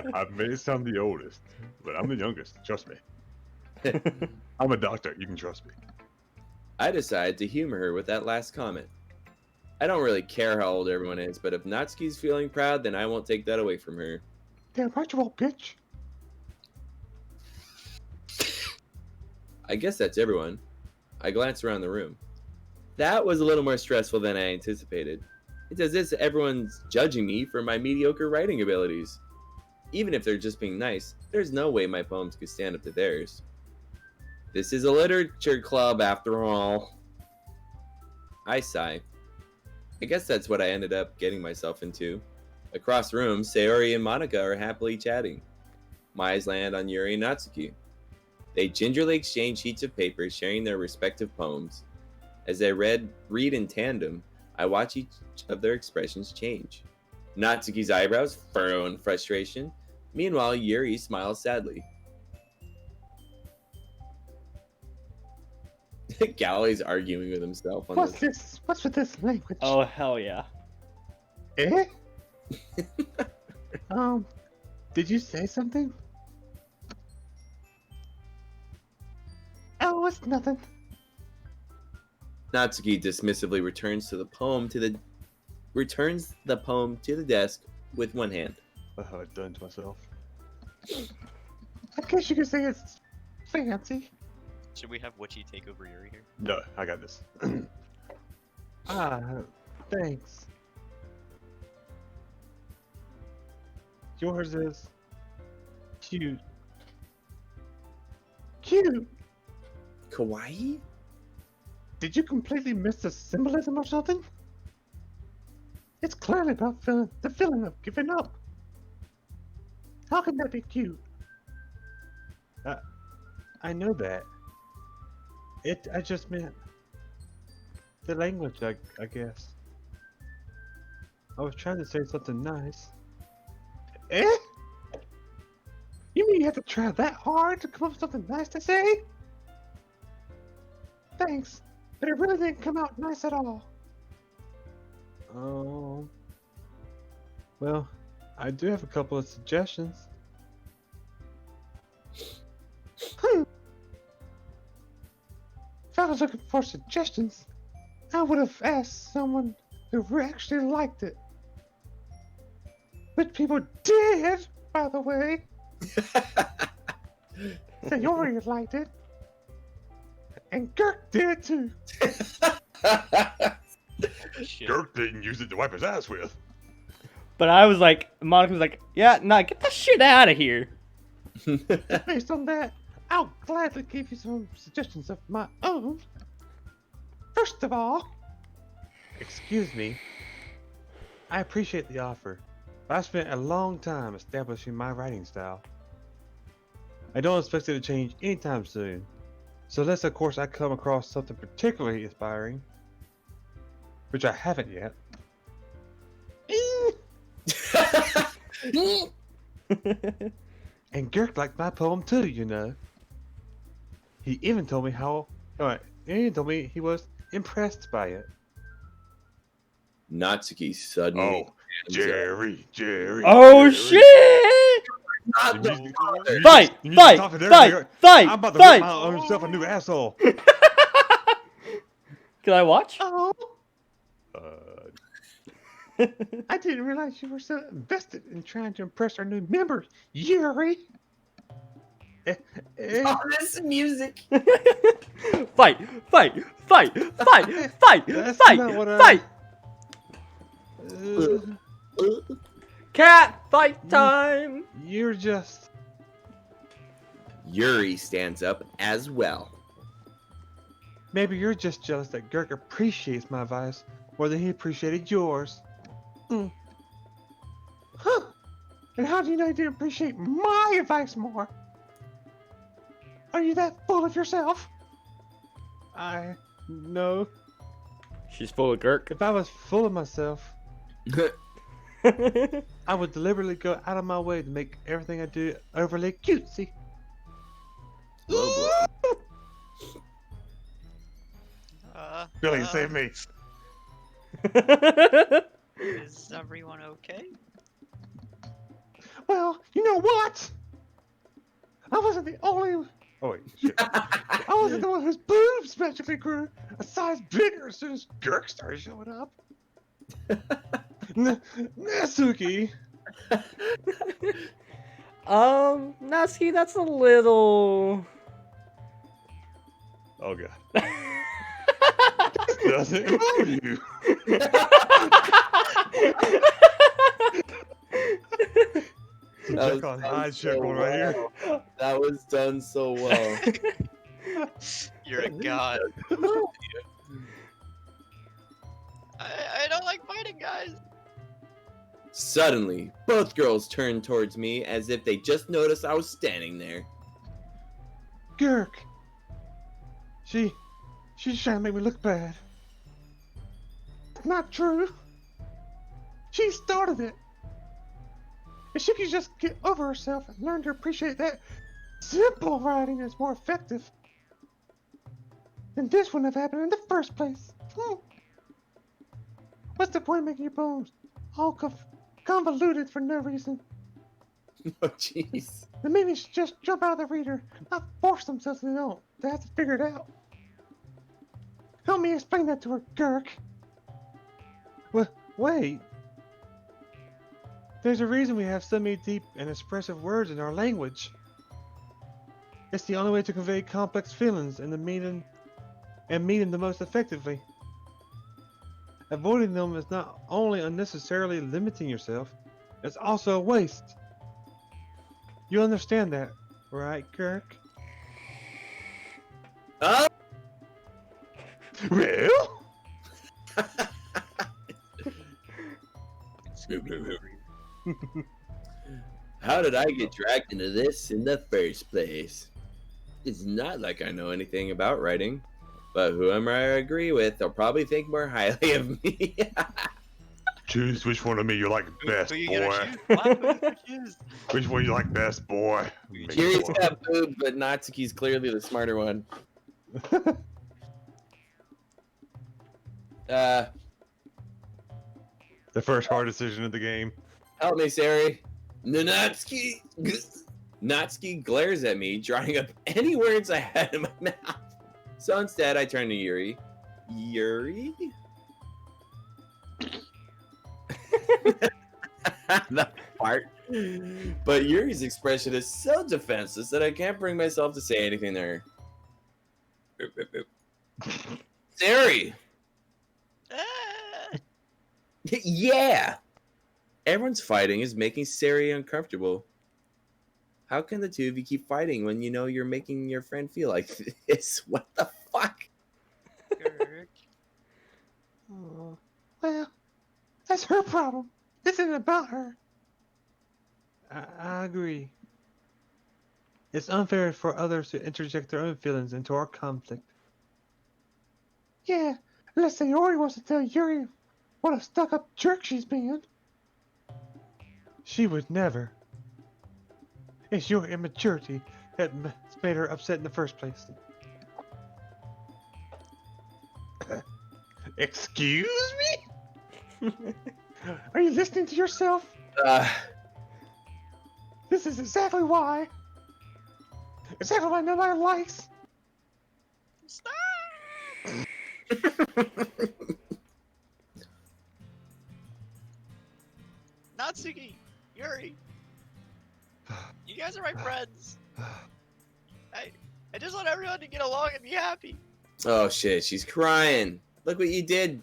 I may sound the oldest, but I'm the youngest. Trust me. I'm a doctor. You can trust me. I decided to humor her with that last comment. I don't really care how old everyone is, but if Natsuki's feeling proud, then I won't take that away from her. Damn right you won't, bitch. I guess that's everyone. I glance around the room. That was a little more stressful than I anticipated. It's as if everyone's judging me for my mediocre writing abilities. Even if they're just being nice, there's no way my poems could stand up to theirs. This is a literature club after all. I sigh. I guess that's what I ended up getting myself into. Across the room, Sayori and Monica are happily chatting. My eyes land on Yuri and Natsuki. They gingerly exchange sheets of paper, sharing their respective poems. As they read in tandem, I watch each of their expressions change. Natsuki's eyebrows furrow in frustration. Meanwhile, Yuri smiles sadly. Galloway's arguing with himself on What's this. this? What's with this language? Oh, hell yeah. Eh? Did you say something? Oh, it's nothing. Natsuki dismissively returns the poem to the desk with one hand. What have I done to myself? I guess you could say it's fancy. Should we have Witchy take over Yuri here? No, I got this. Thanks. Yours is cute. Cute. Kawaii? Did you completely miss the symbolism or something? It's clearly about the feeling of giving up. How can that be cute? I know that. I just meant the language, I guess. I was trying to say something nice. Eh? You mean you have to try that hard to come up with something nice to say? Thanks, but it really didn't come out nice at all. Well, I do have a couple of suggestions. If I was looking for suggestions, I would have asked someone who actually liked it. Which people did, by the way. Sayori liked it. And Girk did too. Shit. Girk didn't use it to wipe his ass with. But I was like, Monica was like, yeah, nah, get that shit out of here. Based on that, I'll gladly give you some suggestions of my own. First of all, excuse me. I appreciate the offer, but I spent a long time establishing my writing style. I don't expect it to change anytime soon. So unless, of course, I come across something particularly inspiring, which I haven't yet. And Girk liked my poem too, you know. He even told me he was impressed by it. Natsuki suddenly. Jerry. Oh shit! Not the You father. Fight! you Fight! talking there, Fight! nigga. Fight! I'm about to Fight! rip my own self a new asshole. Can I watch? Oh. I didn't realize you were so invested in trying to impress our new member, Yuri. Oh, this music. Fight! Fight! Fight! Fight! Fight! That's Fight! not what Fight! uh, Cat fight time! you're just. Yuri stands up as well. Maybe you're just jealous that Girk appreciates my advice more than he appreciated yours. Huh? And how do you know you didn't appreciate my advice more? Are you that full of yourself? No. She's full of Girk. If I was full of myself, I would deliberately go out of my way to make everything I do overly cutesy. Billy, save me. Is everyone okay? Well, you know what? I wasn't the only. Oh wait, shit. I wasn't the one whose boobs magically grew a size bigger as soon as Girk started showing up. Natsuki. Natsuki, that's a little. Oh god. Doesn't involve you. Some That Jekyll was and done Hyde shit so going right here. well. That was done so well. You're a god. I don't like fighting, guys. Suddenly, both girls turned towards me as if they just noticed I was standing there. Girk. She's trying to make me look bad. Not true. She started it. If she could just get over herself and learn to appreciate that simple writing is more effective, then this wouldn't have happened in the first place. What's the point of making your poems all convoluted for no reason? Oh, jeez. The meaning should just jump out of the reader, not force themselves to know. They have to figure it out. Help me explain that to her, Girk. Wait. There's a reason we have so many deep and expressive words in our language. It's the only way to convey complex feelings and mean them the most effectively. Avoiding them is not only unnecessarily limiting yourself, it's also a waste. You understand that, right, Girk? Oh! Well? How did I get dragged into this in the first place? It's not like I know anything about writing, but whoever I agree with, they'll probably think more highly of me. Choose which one of me you like best, Who you boy. gonna choose? What? Who you gonna choose? Which one you like best, boy? Yuri's got boobs, but Natsuki's clearly the smarter one. The first hard decision of the game. Help me, Sari. Natsuki. Natsuki glares at me, drawing up any words I had in my mouth. So instead, I turn to Yuri. Yuri? The part. But Yuri's expression is so defenseless that I can't bring myself to say anything there. Sari! Ah! Yeah! Everyone's fighting is making Sari uncomfortable. How can the two of you keep fighting when you know you're making your friend feel like this? What the fuck? Girk. Oh, well, that's her problem. This isn't about her. I agree. It's unfair for others to interject their own feelings into our conflict. Yeah, unless Sayori wants to tell Yuri what a stuck-up jerk she's being. She would never. It's your immaturity that made her upset in the first place. Excuse me? Are you listening to yourself? This is exactly why. Exactly why nobody likes. Stop! Natsuki, Yuri, you guys are my friends. I just want everyone to get along and be happy. Oh shit, she's crying. Look what you did.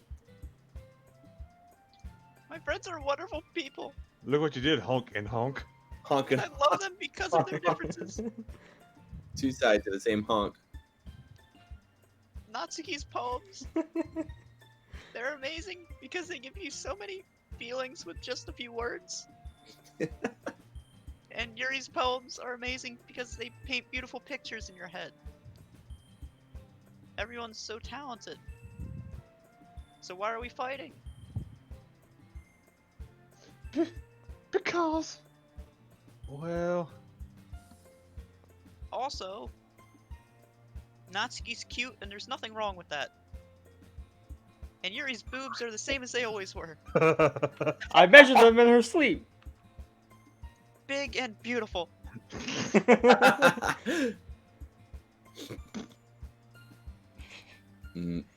My friends are wonderful people. Look what you did, honk and honk. Honking. I love them because of their differences. Two sides of the same honk. Natsuki's poems, they're amazing because they give you so many feelings with just a few words. And Yuri's poems are amazing because they paint beautiful pictures in your head. Everyone's so talented. So why are we fighting? Because. Well. Also, Natsuki's cute and there's nothing wrong with that. And Yuri's boobs are the same as they always were. I measured them in her sleep. Big and beautiful.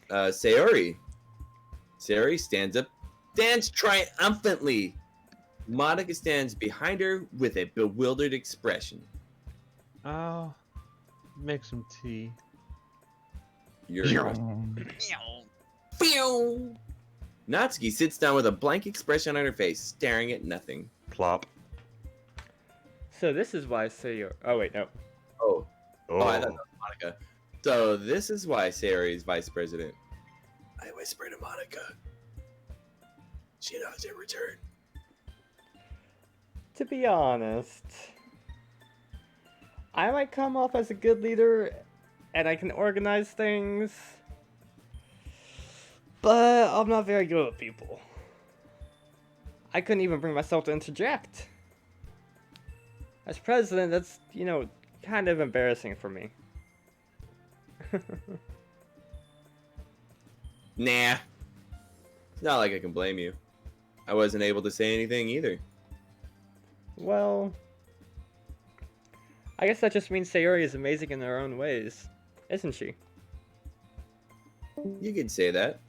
Sayori. Sayori stands up, stands triumphantly. Monica stands behind her with a bewildered expression. I'll make some tea. Natsuki sits down with a blank expression on her face, staring at nothing. Plop. So this is why Sayori... Oh, wait, no. Oh, Oh. I thought that was Monica. So this is why Sayori is vice president. I whisper to Monica. She knows in return. To be honest, I might come off as a good leader and I can organize things, but I'm not very good with people. I couldn't even bring myself to interject. As president, that's, you know, kind of embarrassing for me. Nah. It's not like I can blame you. I wasn't able to say anything either. Well, I guess that just means Sayori is amazing in her own ways, isn't she? You could say that.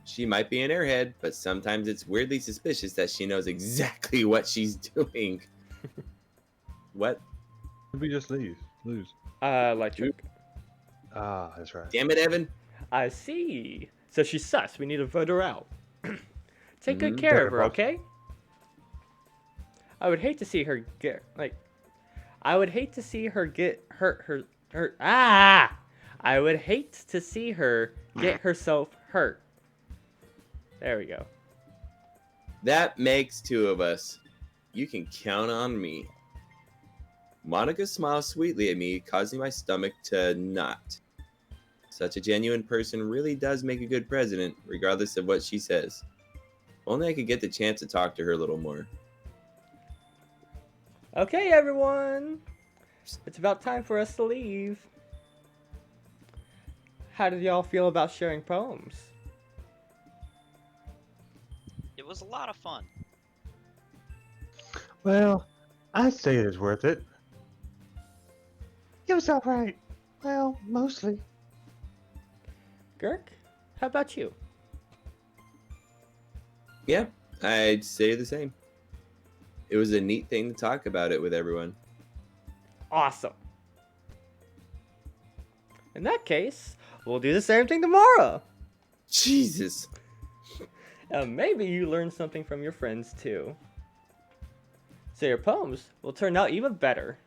She might be an airhead, but sometimes it's weirdly suspicious that she knows exactly what she's doing. What? We just lose. Electric. Ah, that's right. Damn it, Evan. I see. So she's sus. We need to vote her out. Take good care of her, okay? I would hate to see her get, I would hate to see her get hurt. I would hate to see her get herself hurt. There we go. That makes two of us. You can count on me. Monica smiles sweetly at me, causing my stomach to knot. Such a genuine person really does make a good president, regardless of what she says. Only I could get the chance to talk to her a little more. Okay, everyone. It's about time for us to leave. How did y'all feel about sharing poems? It was a lot of fun. Well, I'd say it was worth it. It was alright. Well, mostly. Girk, how about you? Yeah, I'd say the same. It was a neat thing to talk about it with everyone. Awesome. In that case, we'll do the same thing tomorrow. Jesus. And maybe you learn something from your friends too. So your poems will turn out even better.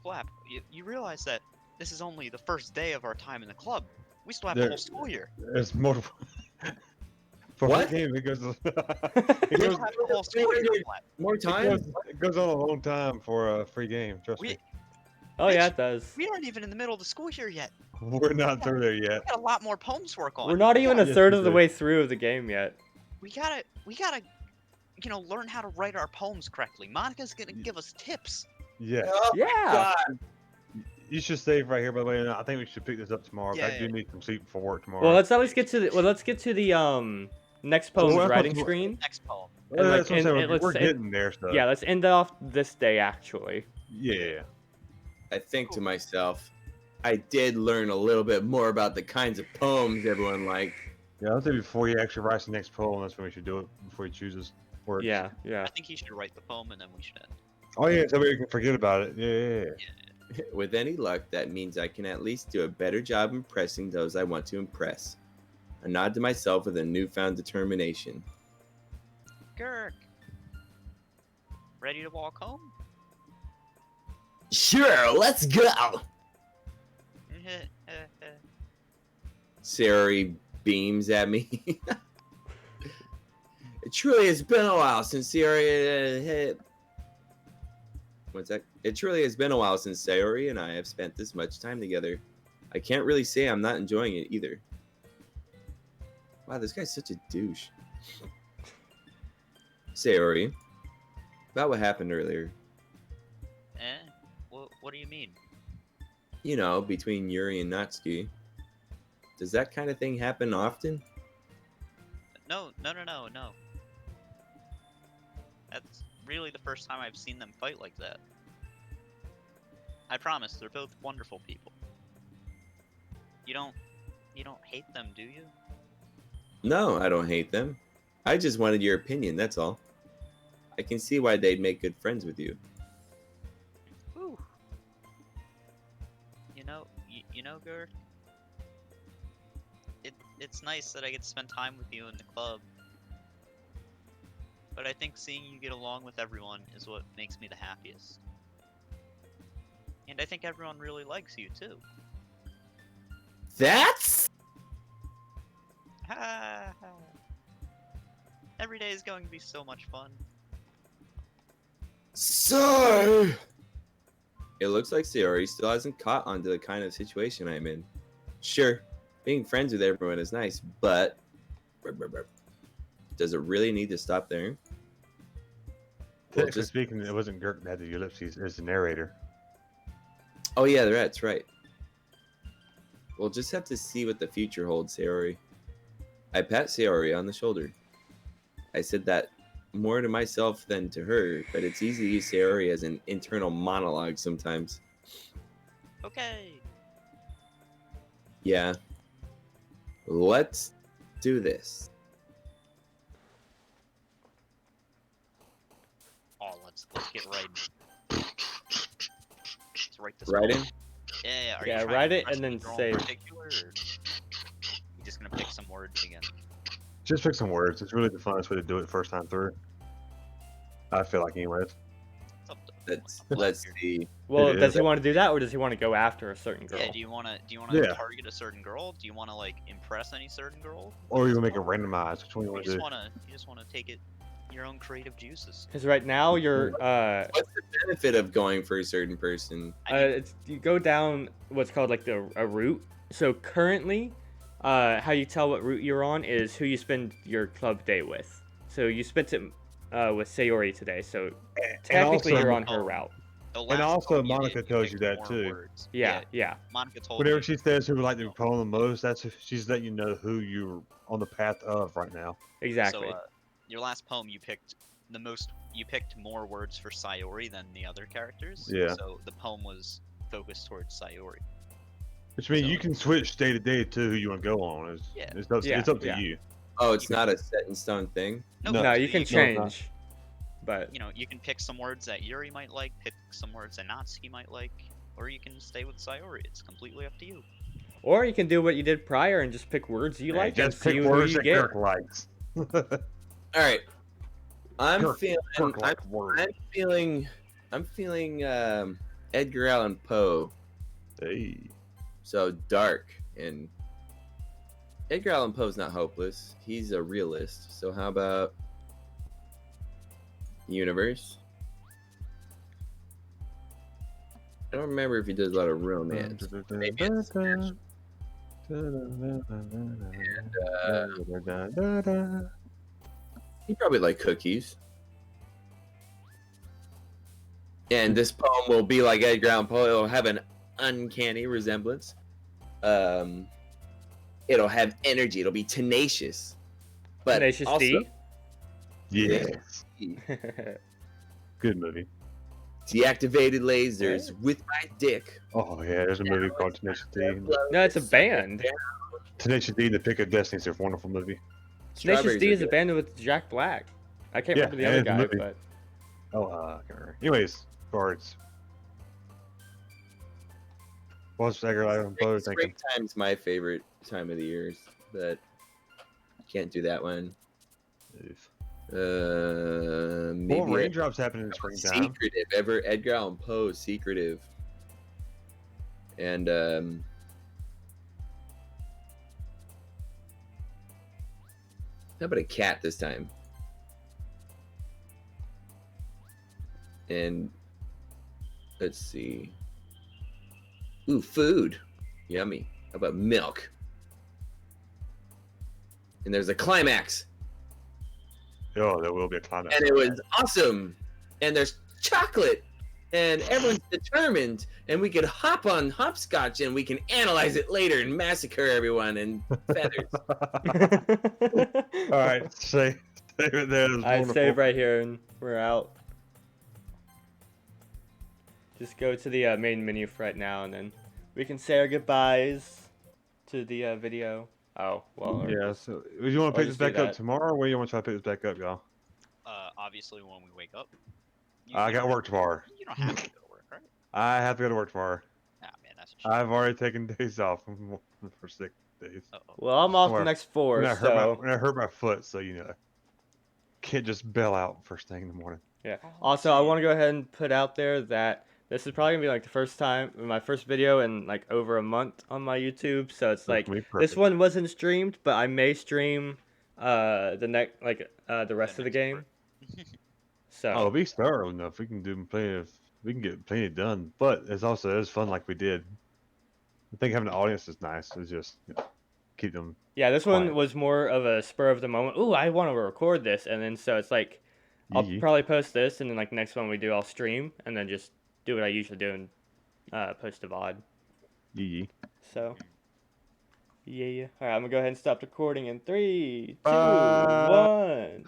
Flap, you realize that this is only the first day of our time in the club. We still have the There- whole school year. There's more. For What? the game, it goes. We it still goes, have the whole school year, Flap. More time? it goes on a long time for a free game. Trust me. Oh yeah, it does. We aren't even in the middle of the school year yet. We're not through there yet. We got a lot more poems to work on. We're not even a Yes, third we of the do. way through the game yet. We gotta, you know, learn how to write our poems correctly. Monica's gonna give us tips. Yeah. Oh, Yeah. God. You should save right here, by the way. And I think we should pick this up tomorrow. 'Cause I Yeah. do need some sleep before work tomorrow. Well, let's at least get to the next poem's what writing about- screen. Next poem. Well, and, that's like, what I'm and- saying. and let's We're end- getting there, so Yeah, let's end off this day actually. yeah. I think to myself, I did learn a little bit more about the kinds of poems everyone liked. Yeah, I'll say before he actually writes the next poem, that's when we should do it. Before he chooses words. Yeah, yeah. I think he should write the poem and then we should end. Oh yeah, so we can forget about it. Yeah. With any luck, that means I can at least do a better job impressing those I want to impress. A nod to myself with a newfound determination. Girk. Ready to walk home? Sure, let's go! Sayori beams at me. It truly has been a while since Sayori... What's that? It truly has been a while since Sayori and I have spent this much time together. I can't really say I'm not enjoying it either. Wow, this guy's such a douche. Sayori, about what happened earlier. What do you mean? You know, between Yuri and Natsuki. Does that kind of thing happen often? No. That's really the first time I've seen them fight like that. I promise, they're both wonderful people. You don't hate them, do you? No, I don't hate them. I just wanted your opinion, that's all. I can see why they'd make good friends with you. Whew. You know, Gert. It's nice that I get to spend time with you in the club. But I think seeing you get along with everyone is what makes me the happiest. And I think everyone really likes you too. That's... Every day is going to be so much fun. So... It looks like Sayori still hasn't caught on to the kind of situation I'm in. Sure, being friends with everyone is nice, but... Does it really need to stop there? Technically speaking, it wasn't Girk that had the ellipses. It was the narrator. Oh yeah, that's right. We'll just have to see what the future holds, Sayori. I pat Sayori on the shoulder. I said that more to myself than to her, but it's easy to use Sayori as an internal monologue sometimes. Okay. Yeah. Let's do this. Oh, let's get right. Let's write this. Right poem. in? Yeah. Are Yeah, you trying write to it impress and then any girl in save. particular, or you just gonna pick some words again? Just pick some words. It's really the funnest way to do it first time through. I feel like, anyways. It's up to- Let's see. Well, It does is. he want to do that, or does he want to go after a certain girl? Yeah. Do you wanna Yeah. target a certain girl? Do you wanna like impress any certain girl? Or you can make it randomized. Which one you You want to just do? wanna take it your own creative juices. Because right now you're What's the benefit of going for a certain person? I mean, it's you go down what's called like a route. So currently, how you tell what route you're on is who you spend your club day with. So you spent it with Sayori today, so technically also- you're on her Oh. route. the and last also poem you Monica did, tells picked you that, more too. words. Yeah. Monica told Whenever me. she says who would like to poem the most, that's she's letting you know who you're on the path of right now. Exactly. So, your last poem, you picked the most. You picked more words for Sayori than the other characters. Yeah. So the poem was focused towards Sayori. Which means So- you can switch day to day to who you want to go on. It's, Yeah. it's up, Yeah, it's up to yeah. you. Oh, it's not a set in stone thing? No, no, you can it's change. But You know, you can pick some words that Yuri might like, pick some words that Natsuki might like, or you can stay with Sayori. It's completely up to you. or you can do what you did prior and just pick words you Hey, like and just see pick who words you that get. Kirk likes. All right. I'm Kirk- feeling Kirk likes words. I'm feeling Edgar Allan Poe. Hey. So dark, and Edgar Allan Poe's not hopeless. He's a realist. So how about Universe? I don't remember if he does a lot of romance. Maybe it's He probably like cookies. And this poem will be like Edgar Allan Poe. It'll have an uncanny resemblance. It'll have energy. It'll be tenacious. But Tenacious also, D. Yes. Good movie. Deactivated lasers with my dick. Oh yeah, there's a movie called Tenacious D. No, it's a band. Tenacious D and the Pick of Destiny is a wonderful movie. Tenacious D is a good. band with Jack Black. I can't Yeah, remember the and other it's a guy, movie. but Oh, I can't remember. Anyways, cards. What's Edgar Allan Poe thinking? Springtime's my favorite time of the year, but can't do that one. Maybe Well, raindrops happen in springtime. Secretive. Edgar Allan Poe, Secretive. And how about a cat this time? And let's see. Ooh, food. Yummy. How about milk? And there's a climax. Oh, there will be a climax. And it was awesome. And there's chocolate. And everyone's determined. And we could hop on hopscotch and we can analyze it later and massacre everyone and feathers. All right, save it there. I save right here and we're out. Just go to the main menu for right now, and then we can say our goodbyes to the video. Oh, well. Yeah, so do you want to pick this just do back up that. tomorrow, or do you want to try to pick this back up, y'all? Obviously when we wake up. I got work tomorrow. You don't have to go to work, right? I have to go to work tomorrow. Nah, man, that's a shame. I've already taken days off for 6 days. Uh-oh. Well, I'm off Well, the next 4, When I so... hurt my foot, so you know, can't just bail out first thing in the morning. Yeah. Also, I want to go ahead and put out there that this is probably gonna be like the first time, my first video in like over a month on my YouTube. So it's like this one wasn't streamed, but I may stream the rest of the game. So Oh, be thorough enough. We can get plenty done. But it's also as fun like we did. I think having an audience is nice. It's just keep them. yeah, this one quiet. was more of a spur of the moment. Ooh, I want to record this, and then so it's like I'll probably post this, and then like next one we do, I'll stream, and then just do what I usually do and post a VOD. So, yeah. All right, I'm gonna go ahead and stop recording in 3, 2, 1.